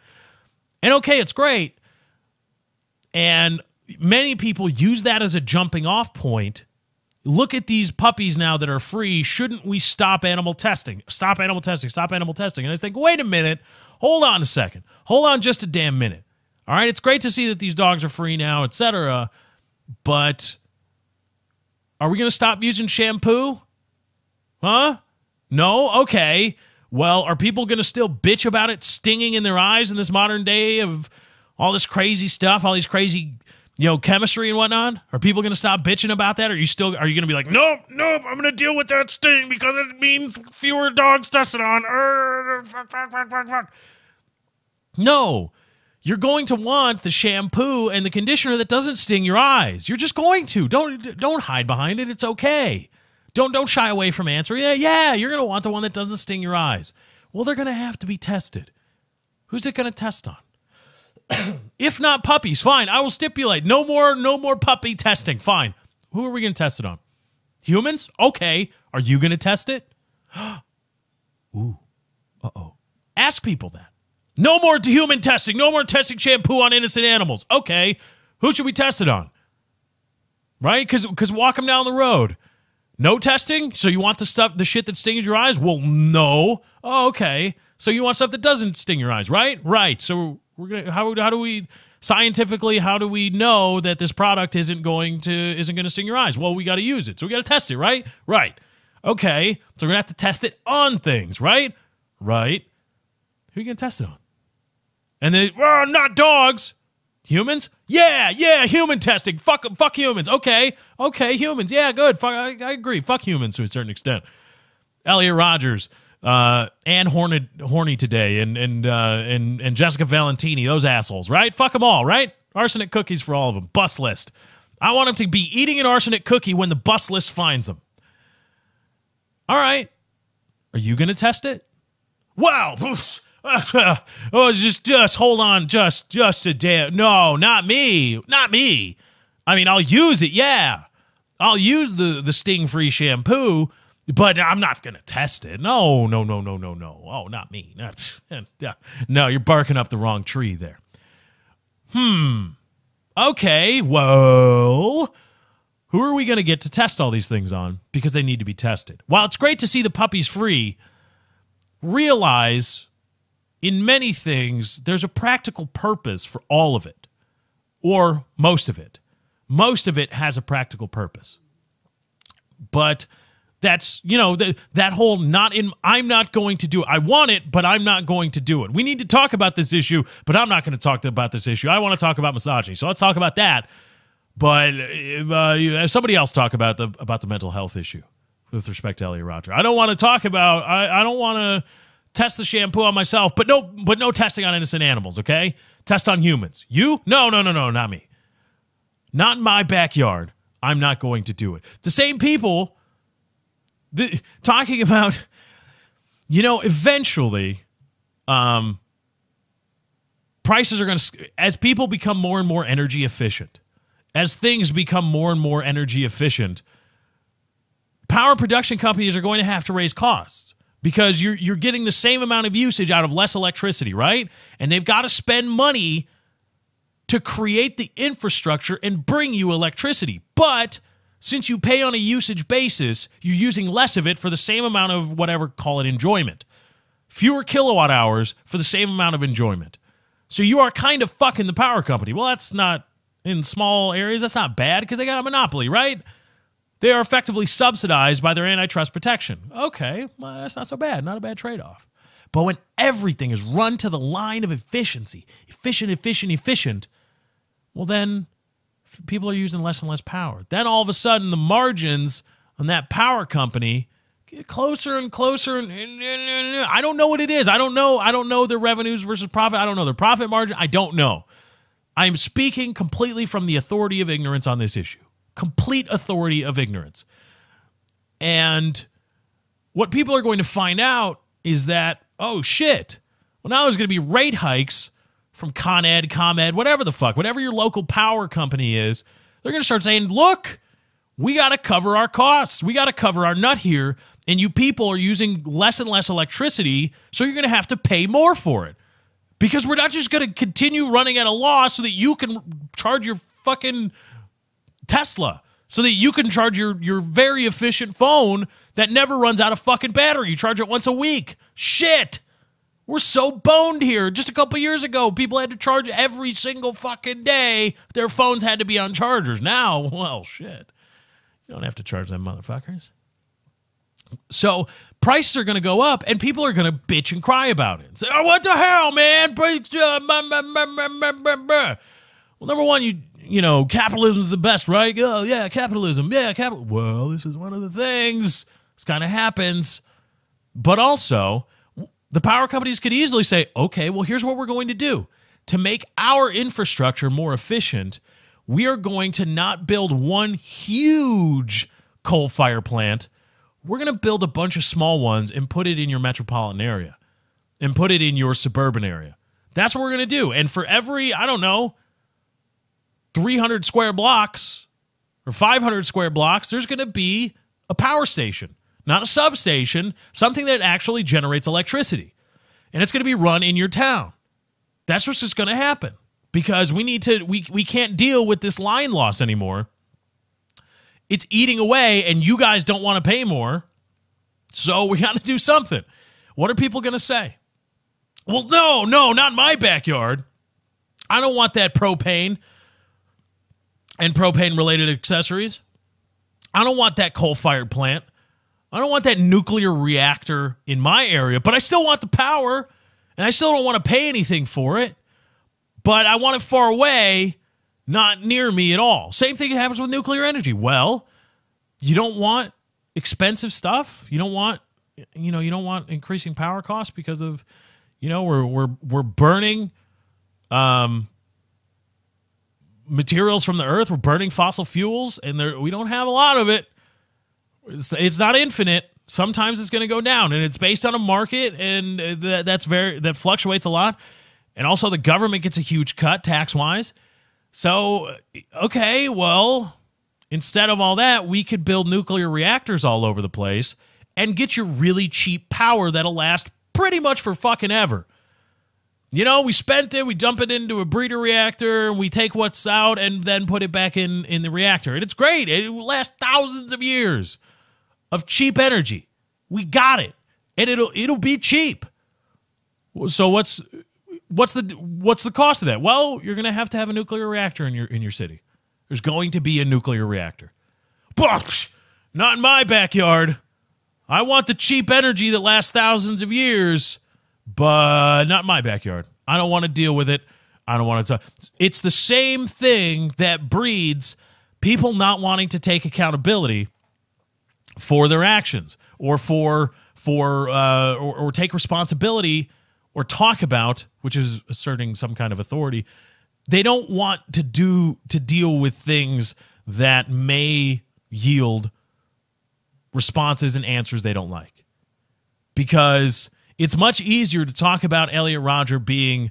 And, okay, it's great. And many people use that as a jumping off point. Look at these puppies now that are free. Shouldn't we stop animal testing? Stop animal testing. Stop animal testing. And I think, wait a minute. Hold on a second. Hold on just a damn minute. All right, it's great to see that these dogs are free now, etc. But are we going to stop using shampoo? Huh? No? Okay. Well, are people going to still bitch about it stinging in their eyes in this modern day of all this crazy stuff, all these crazy, chemistry and whatnot? Are people going to stop bitching about that? Are you going to be like, nope, I'm going to deal with that sting because it means fewer dogs tested on. Fuck. No. You're going to want the shampoo and the conditioner that doesn't sting your eyes. You're just going to. Don't hide behind it. It's okay. Don't shy away from answering. Yeah, you're going to want the one that doesn't sting your eyes. Well, they're going to have to be tested. Who's it going to test on? If not puppies, fine. I will stipulate no more puppy testing. Fine. Who are we going to test it on? Humans? Okay. Are you going to test it? Ooh. Uh-oh. Ask people that. No more human testing. No more testing shampoo on innocent animals. Okay. Who should we test it on? Right? Because walk them down the road. No testing? So you want the shit that stings your eyes? Well, no. Oh, okay. So you want stuff that doesn't sting your eyes, right? Right. So we're gonna how do we scientifically know that this product isn't going to sting your eyes? Well, we got to use it. So we got to test it, right? Right. Okay. So we're going to have to test it on things, right? Right. Who are you going to test it on? And then, not dogs. Humans? Yeah, human testing. Fuck humans. Okay, humans. Yeah, good. I agree. Fuck humans to a certain extent. Elliot Rogers, Ann Horny today, and Jessica Valentini, those assholes, right? Fuck them all, right? Arsenic cookies for all of them. Bus list. I want them to be eating an arsenic cookie when the bus list finds them. All right. Are you going to test it? Wow. Just hold on, just a damn. No, not me. I mean, I'll use it, yeah. I'll use the sting-free shampoo, but I'm not going to test it. No. Oh, not me. No, you're barking up the wrong tree there. Okay, well, who are we going to get to test all these things on? Because they need to be tested. While it's great to see the puppies free, realize in many things, there's a practical purpose for all of it, or most of it. Most of it has a practical purpose. But that's, that whole I'm not going to do it. I want it, but I'm not going to do it. We need to talk about this issue, but I'm not going to talk about this issue. I want to talk about misogyny, so let's talk about that. But somebody else talk about the mental health issue. with respect to Elliot Rodger. I don't want to talk about, I don't want to test the shampoo on myself, but no testing on innocent animals, okay? Test on humans. You? No, not me. Not in my backyard. I'm not going to do it. The same people talking about, eventually, prices are going to, as people become more and more energy efficient, as things become more and more energy efficient, power production companies are going to have to raise costs because you're getting the same amount of usage out of less electricity, right? And they've got to spend money to create the infrastructure and bring you electricity. But since you pay on a usage basis, you're using less of it for the same amount of whatever, call it enjoyment. Fewer kilowatt hours for the same amount of enjoyment. So you are kind of fucking the power company. Well, that's not, in small areas, that's not bad because they got a monopoly, right? They are effectively subsidized by their antitrust protection. Okay, well, that's not so bad. Not a bad trade-off. But when everything is run to the line of efficiency, efficient, well, then people are using less and less power. Then all of a sudden, the margins on that power company get closer and closer. And I don't know what it is. I don't know their revenues versus profit. I don't know their profit margin. I don't know. I'm speaking completely from the authority of ignorance on this issue. Complete authority of ignorance. And what people are going to find out is that, oh shit, well now there's going to be rate hikes from Con Ed, ComEd, whatever the fuck, whatever your local power company is. They're going to start saying, look, we got to cover our costs. We got to cover our nut here. And you people are using less and less electricity, so you're going to have to pay more for it. Because we're not just going to continue running at a loss so that you can charge your fucking Tesla, so that you can charge your very efficient phone that never runs out of fucking battery. You charge it once a week. Shit. We're so boned here. Just a couple years ago, people had to charge every single fucking day. Their phones had to be on chargers. Now, well, shit. You don't have to charge them motherfuckers. So prices are going to go up, and people are going to bitch and cry about it. Say, oh, what the hell, man? Well, number one, you know, capitalism's the best, right? Oh, yeah, capitalism. Yeah, capital. Well, this is one of the things. This kind of happens. But also, the power companies could easily say, okay, well, here's what we're going to do. To make our infrastructure more efficient, we are going to not build one huge coal-fired plant. We're going to build a bunch of small ones and put it in your metropolitan area and put it in your suburban area. That's what we're going to do. And for every, I don't know, 300 square blocks or 500 square blocks, there's going to be a power station, not a substation, something that actually generates electricity. And it's going to be run in your town. That's what's just going to happen because we can't deal with this line loss anymore. It's eating away, and you guys don't want to pay more, so we got to do something. What are people going to say? Well, no, not in my backyard. I don't want that propane and propane-related accessories. I don't want that coal-fired plant. I don't want that nuclear reactor in my area, but I still want the power, and I still don't want to pay anything for it, but I want it far away, not near me at all. Same thing happens with nuclear energy. Well, you don't want expensive stuff. You don't want, you don't want increasing power costs because of, we're burning materials from the earth. We're burning fossil fuels, and we don't have a lot of it. It's not infinite. Sometimes it's going to go down, and it's based on a market, and that fluctuates a lot. And also, the government gets a huge cut tax-wise. So, okay, well, instead of all that, we could build nuclear reactors all over the place and get you really cheap power that'll last pretty much for fucking ever. We spent it, we dump it into a breeder reactor, and we take what's out and then put it back in the reactor. And it's great. It will last thousands of years of cheap energy. We got it. And it'll be cheap. So what's the cost of that? Well, you're going to have a nuclear reactor in your city. There's going to be a nuclear reactor. But not in my backyard. I want the cheap energy that lasts thousands of years, but not in my backyard. I don't want to deal with it. I don't want to talk. It's the same thing that breeds people not wanting to take accountability for their actions, or or take responsibility, or talk about, which is asserting some kind of authority. They don't want to deal with things that may yield responses and answers they don't like. Because it's much easier to talk about Elliot Rodger being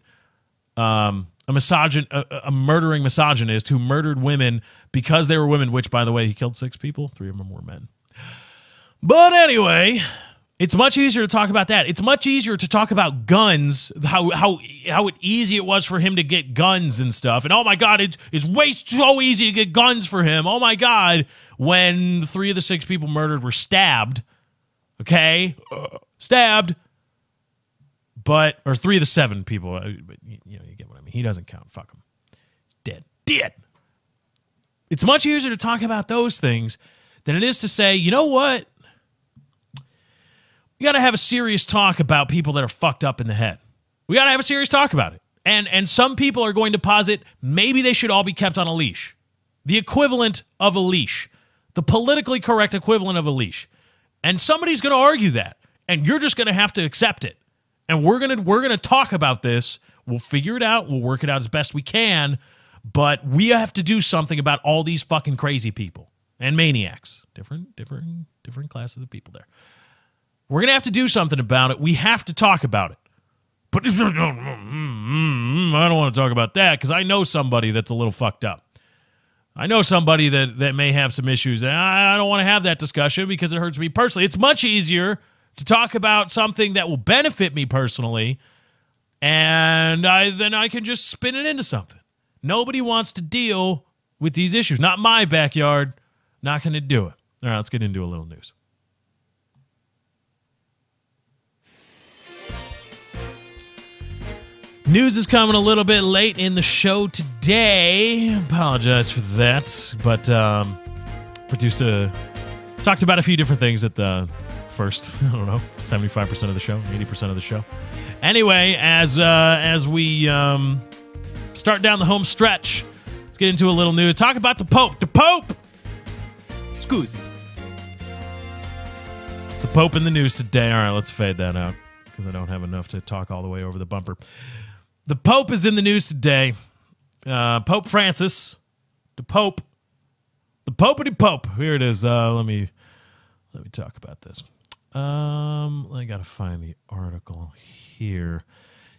a murdering misogynist who murdered women because they were women, which, by the way, he killed 6 people. 3 of them were men. But anyway, it's much easier to talk about that. It's much easier to talk about guns, how easy it was for him to get guns and stuff. And oh my God, it's way so easy to get guns for him. Oh my God, when 3 of the 6 people murdered were stabbed. Okay? Stabbed. Or 3 of the 7 people. But you get what I mean. He doesn't count. Fuck him. He's dead. Dead. It's much easier to talk about those things than it is to say, you know what? We got to have a serious talk about people that are fucked up in the head. We got to have a serious talk about it. And some people are going to posit maybe they should all be kept on a leash. The equivalent of a leash. The politically correct equivalent of a leash. And somebody's going to argue that. And you're just going to have to accept it. And we're going to talk about this. We'll figure it out. We'll work it out as best we can. But we have to do something about all these fucking crazy people and maniacs. Different classes of people there. We're going to have to do something about it. We have to talk about it. But I don't want to talk about that because I know somebody that's a little fucked up. I know somebody that may have some issues. And I don't want to have that discussion because it hurts me personally. It's much easier to talk about something that will benefit me personally, and then I can just spin it into something. Nobody wants to deal with these issues. Not my backyard. Not going to do it. All right, let's get into a little news. News is coming a little bit late in the show today. Apologize for that. But producer talked about a few different things at the first, 75% of the show, 80% of the show. Anyway, as we start down the home stretch, let's get into a little news. Talk about the Pope. The Pope! Scusi. The Pope in the news today. All right, let's fade that out because I don't have enough to talk all the way over the bumper. The Pope is in the news today. Pope Francis, the Pope, the Popety Pope. Here it is. Let me talk about this. I gotta find the article here.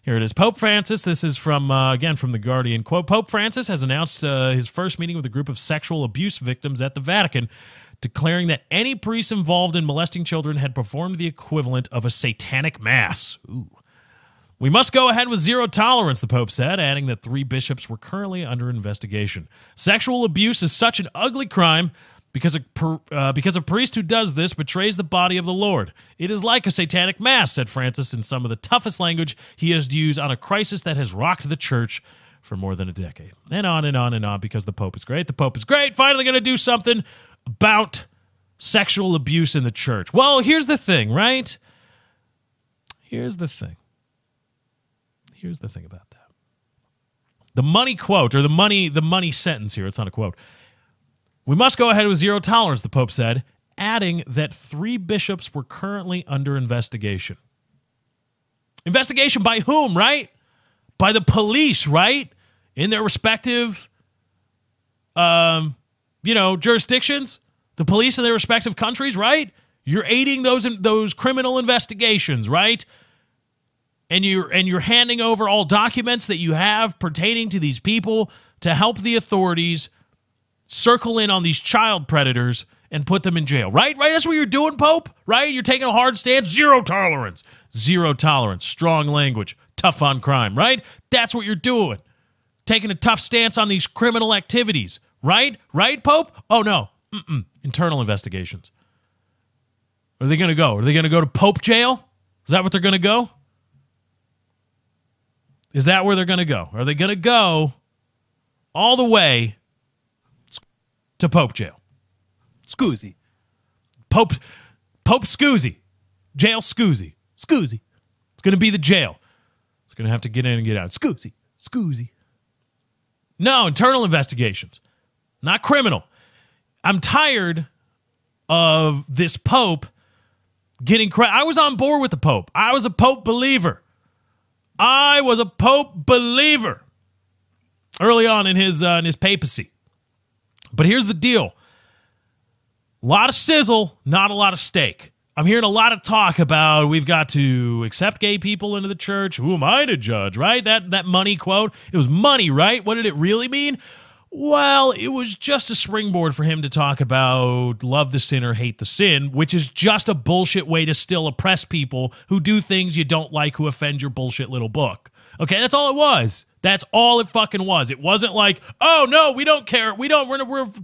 Here it is. Pope Francis. This is from The Guardian. Quote: Pope Francis has announced his first meeting with a group of sexual abuse victims at the Vatican, declaring that any priest involved in molesting children had performed the equivalent of a satanic mass. Ooh. We must go ahead with zero tolerance, the Pope said, adding that 3 bishops were currently under investigation. Sexual abuse is such an ugly crime because a priest who does this betrays the body of the Lord. It is like a satanic mass, said Francis in some of the toughest language he has used on a crisis that has rocked the church for more than a decade. And on and on and on, because the Pope is great. The Pope is great. Finally going to do something about sexual abuse in the church. Well, here's the thing, right? Here's the thing about that. The money quote, or the money sentence here, it's not a quote. We must go ahead with zero tolerance, the Pope said, adding that 3 bishops were currently under investigation. Investigation by whom, right? By the police, right? In their respective, jurisdictions. The police in their respective countries, right? You're aiding those criminal investigations, right? And you're handing over all documents that you have pertaining to these people to help the authorities circle in on these child predators and put them in jail. Right? That's what you're doing, Pope. Right? You're taking a hard stance. Zero tolerance. Zero tolerance. Strong language. Tough on crime. Right? That's what you're doing. Taking a tough stance on these criminal activities. Right? Right, Pope? Oh, no. Internal investigations. Where are they going to go? Are they going to go to Pope jail? Is that what they're going to go? Is that where they're going to go? Are they going to go all the way to Pope jail? Scoozy. Pope Scoozy. Jail Scoozy. Scoozy. It's going to be the jail. It's going to have to get in and get out. Scoozy. Scoozy. No, internal investigations. Not criminal. I'm tired of this Pope getting credit. I was on board with the Pope. I was a Pope believer. Early on in his papacy. But here's the deal. A lot of sizzle, not a lot of steak. I'm hearing a lot of talk about we've got to accept gay people into the church. Who am I to judge, right? That money quote. It was money, right? What did it really mean? Well, it was just a springboard for him to talk about love the sinner, hate the sin, which is just a bullshit way to still oppress people who do things you don't like, who offend your bullshit little book. Okay, that's all it was. That's all it fucking was. It wasn't like, oh, no, we don't care. We're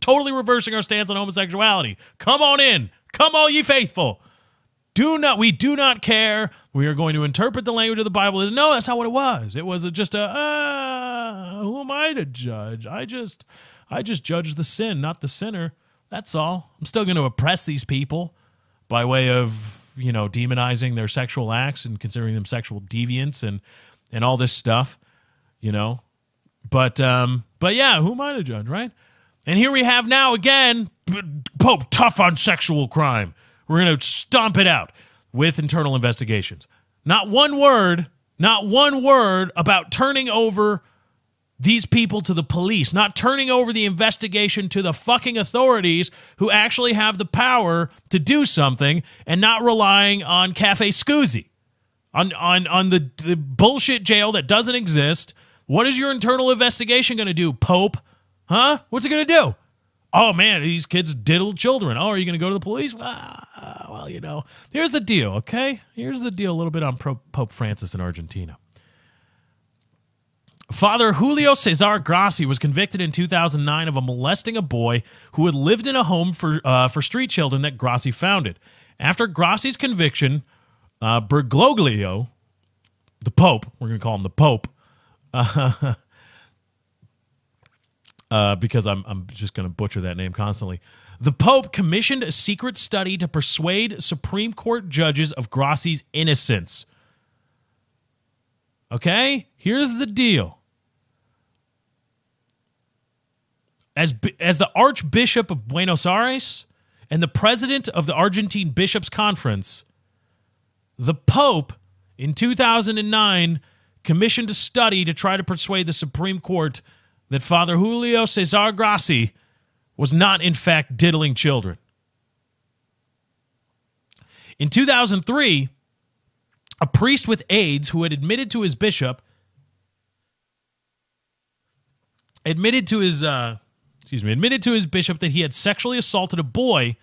totally reversing our stance on homosexuality. Come on in. Come all ye faithful. We do not care. We are going to interpret the language of the Bible. No, that's not what it was. It was just who am I to judge? I just judge the sin, not the sinner. That's all. I'm still going to oppress these people by way of, demonizing their sexual acts and considering them sexual deviants and all this stuff, But yeah, who am I to judge, right? And here we have now again, Pope tough on sexual crime. We're going to stomp it out with internal investigations. Not one word about turning over these people to the police, not turning over the investigation to the fucking authorities who actually have the power to do something and not relying on Cafe Scuzzi, on the bullshit jail that doesn't exist. What is your internal investigation going to do, Pope? Huh? What's it going to do? Oh, man, these kids diddled children. Oh, are you going to go to the police? Well, here's the deal, okay? Here's the deal a little bit on Pope Francis in Argentina. Father Julio Cesar Grassi was convicted in 2009 of molesting a boy who had lived in a home for street children that Grassi founded. After Grassi's conviction, Bergoglio, the Pope, we're going to call him the Pope, because I'm just going to butcher that name constantly. The Pope commissioned a secret study to persuade Supreme Court judges of Grassi's innocence. Okay? Here's the deal. As the Archbishop of Buenos Aires and the president of the Argentine Bishops' Conference, the Pope, in 2009, commissioned a study to try to persuade the Supreme Court that Father Julio Cesar Grassi was not, in fact, diddling children. In 2003, a priest with AIDS who had admitted to his bishop that he had sexually assaulted a boy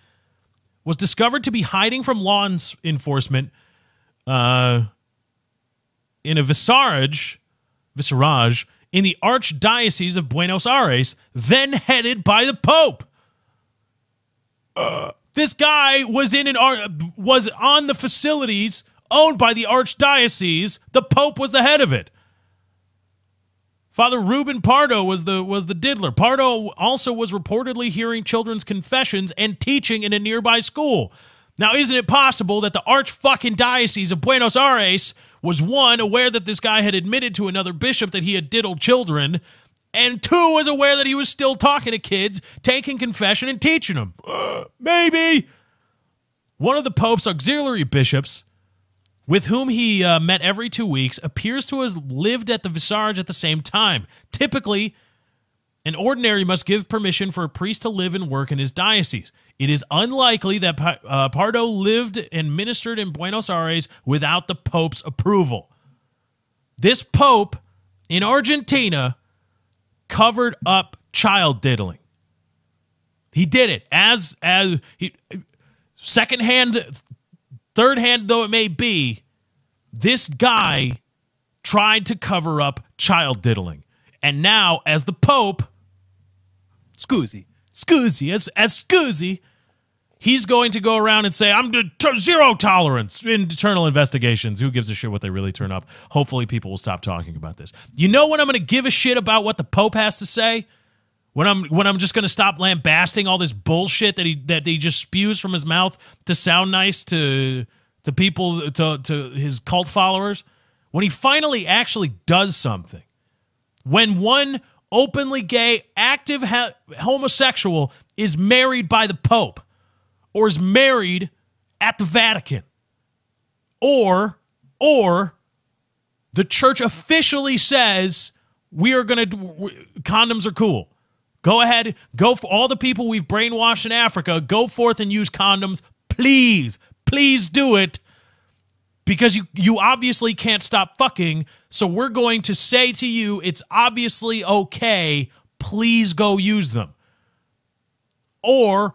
was discovered to be hiding from law enforcement in a vicarage in the Archdiocese of Buenos Aires, then headed by the Pope. This guy was on the facilities owned by the Archdiocese. The Pope was the head of it. Father Ruben Pardo was the diddler. Pardo also was reportedly hearing children's confessions and teaching in a nearby school. Now, isn't it possible that the Archdiocese of Buenos Aires was, one, aware that this guy had admitted to another bishop that he had diddled children, and two, was aware that he was still talking to kids, taking confession, and teaching them? Maybe. One of the Pope's auxiliary bishops, with whom he met every 2 weeks, appears to have lived at the vicarage at the same time. Typically, an ordinary must give permission for a priest to live and work in his diocese. It is unlikely that Pardo lived and ministered in Buenos Aires without the Pope's approval. This Pope in Argentina covered up child diddling. He did it secondhand, third hand though it may be. This guy tried to cover up child diddling, and now as the Pope, Scuzzi, he's going to go around and say, I'm zero tolerance in internal investigations. Who gives a shit what they really turn up? Hopefully people will stop talking about this. You know when I'm going to give a shit about what the Pope has to say? When I'm just going to stop lambasting all this bullshit that he just spews from his mouth to sound nice to people, to his cult followers? When he finally actually does something. When one openly gay, active homosexual is married by the Pope, or is married at the Vatican, or the church officially says condoms are cool. Go ahead, go for all the people we've brainwashed in Africa, go forth and use condoms. Please do it, because you obviously can't stop fucking, so we're going to say to you, it's obviously okay, please go use them. Or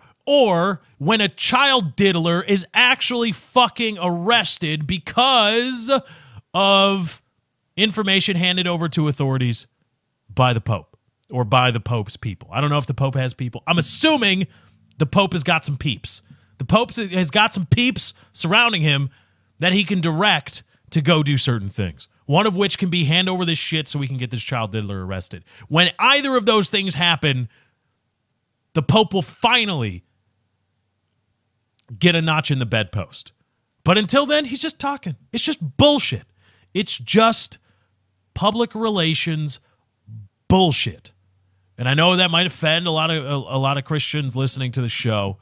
when a child diddler is actually fucking arrested because of information handed over to authorities by the Pope or by the Pope's people. I don't know if the Pope has people. I'm assuming the Pope has got some peeps. The Pope has got some peeps surrounding him that he can direct to go do certain things. One of which can be hand over this shit so we can get this child diddler arrested. When either of those things happen, the Pope will finally get a notch in the bedpost. But until then, he's just talking. It's just bullshit. It's just public relations bullshit. And I know that might offend a lot of Christians listening to the show,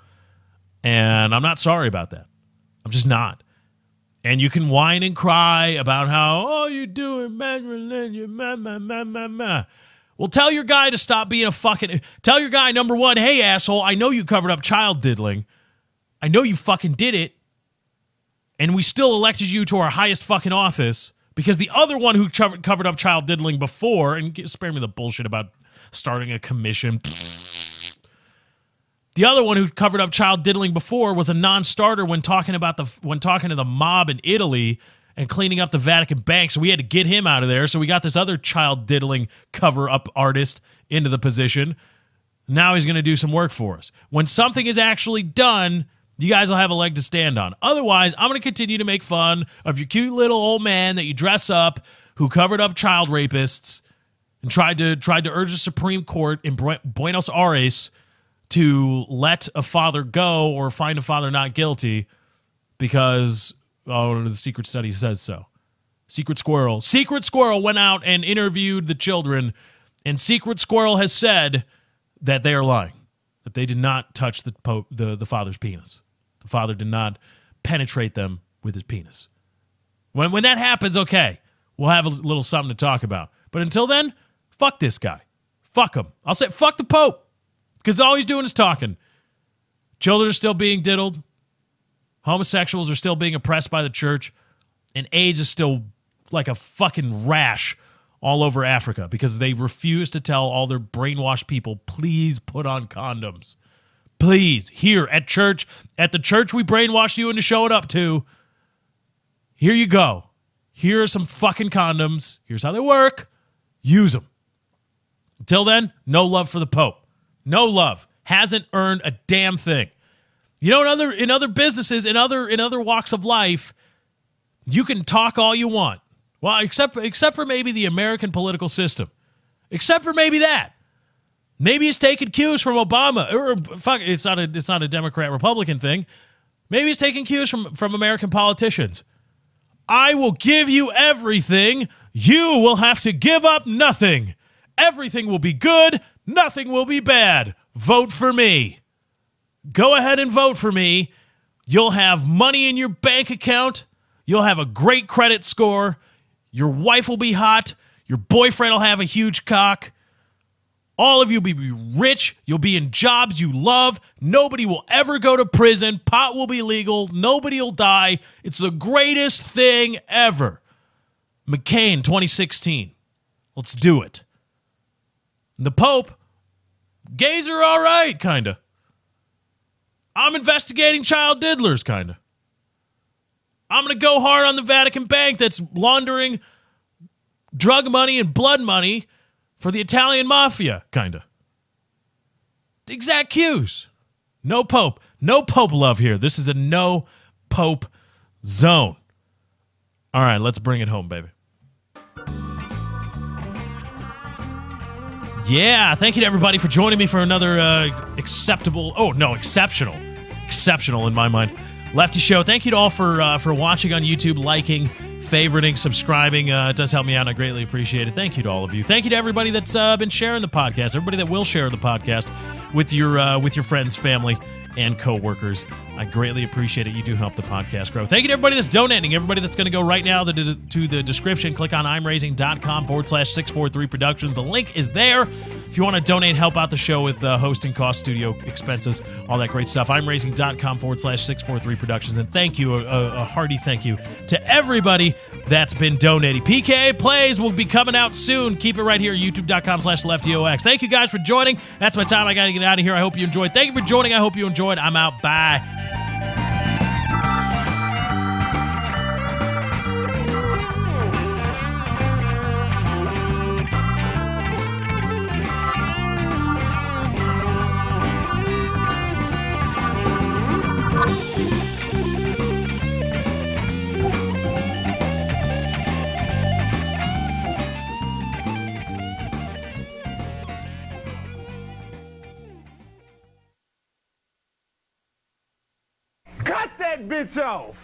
and I'm not sorry about that. I'm just not. And you can whine and cry about how, you doing bad religion, Well, tell your guy to stop being a fucking... Tell your guy, number one, hey, asshole, I know you covered up child diddling. I know you fucking did it. And we still elected you to our highest fucking office because the other one who covered up child diddling before, and spare me the bullshit about starting a commission... The other one who covered up child diddling before was a non-starter when talking to the mob in Italy and cleaning up the Vatican bank. So we had to get him out of there. So we got this other child diddling cover-up artist into the position. Now he's going to do some work for us. When something is actually done, you guys will have a leg to stand on. Otherwise, I'm going to continue to make fun of your cute little old man that you dress up who covered up child rapists and tried to urge the Supreme Court in Buenos Aires to let a father go or find a father not guilty because, the secret study says so. Secret Squirrel went out and interviewed the children, and Secret Squirrel has said that they are lying, that they did not touch the father's penis. The father did not penetrate them with his penis. When that happens, okay, we'll have a little something to talk about. But until then, fuck this guy. Fuck him. I'll say fuck the Pope. Because all he's doing is talking. Children are still being diddled. Homosexuals are still being oppressed by the church. And AIDS is still like a fucking rash all over Africa because they refuse to tell all their brainwashed people, please put on condoms. Please. Here at the church we brainwashed you into showing up to, here you go. Here are some fucking condoms. Here's how they work. Use them. Until then, no love for the Pope. No love. Hasn't earned a damn thing. You know, in other businesses, in other walks of life, you can talk all you want. Well, except for maybe the American political system. Except for maybe that. Maybe he's taking cues from Obama. Or fuck, it's not a Democrat-Republican thing. Maybe he's taking cues from American politicians. I will give you everything. You will have to give up nothing. Everything will be good. Nothing will be bad. Vote for me. Go ahead and vote for me. You'll have money in your bank account. You'll have a great credit score. Your wife will be hot. Your boyfriend will have a huge cock. All of you will be rich. You'll be in jobs you love. Nobody will ever go to prison. Pot will be legal. Nobody will die. It's the greatest thing ever. McCain, 2016. Let's do it. And the Pope, gays are all right, kind of. I'm investigating child diddlers, kind of. I'm going to go hard on the Vatican bank that's laundering drug money and blood money for the Italian mafia, kind of. Exact cues. No Pope. No Pope love here. This is a no Pope zone. All right, let's bring it home, baby. Yeah, thank you to everybody for joining me for another exceptional in my mind, Lefty Show. Thank you to all for watching on YouTube, liking, favoriting, subscribing. It does help me out, and I greatly appreciate it. Thank you to all of you. Thank you to everybody that's been sharing the podcast, everybody that will share the podcast with your friends, family, and coworkers. I greatly appreciate it. You do help the podcast grow. Thank you to everybody that's donating, everybody that's going to go right now to the description. Click on imraising.com/643 Productions. The link is there. If you want to donate, help out the show with hosting costs, studio expenses, all that great stuff. imraising.com/643 Productions. And thank you, a hearty thank you to everybody that's been donating. PKA Plays will be coming out soon. Keep it right here, youtube.com/LeftyOX. Thank you guys for joining. That's my time. I got to get out of here. I hope you enjoyed. Thank you for joining. I hope you enjoyed. I'm out. Bye. Cut that bitch off!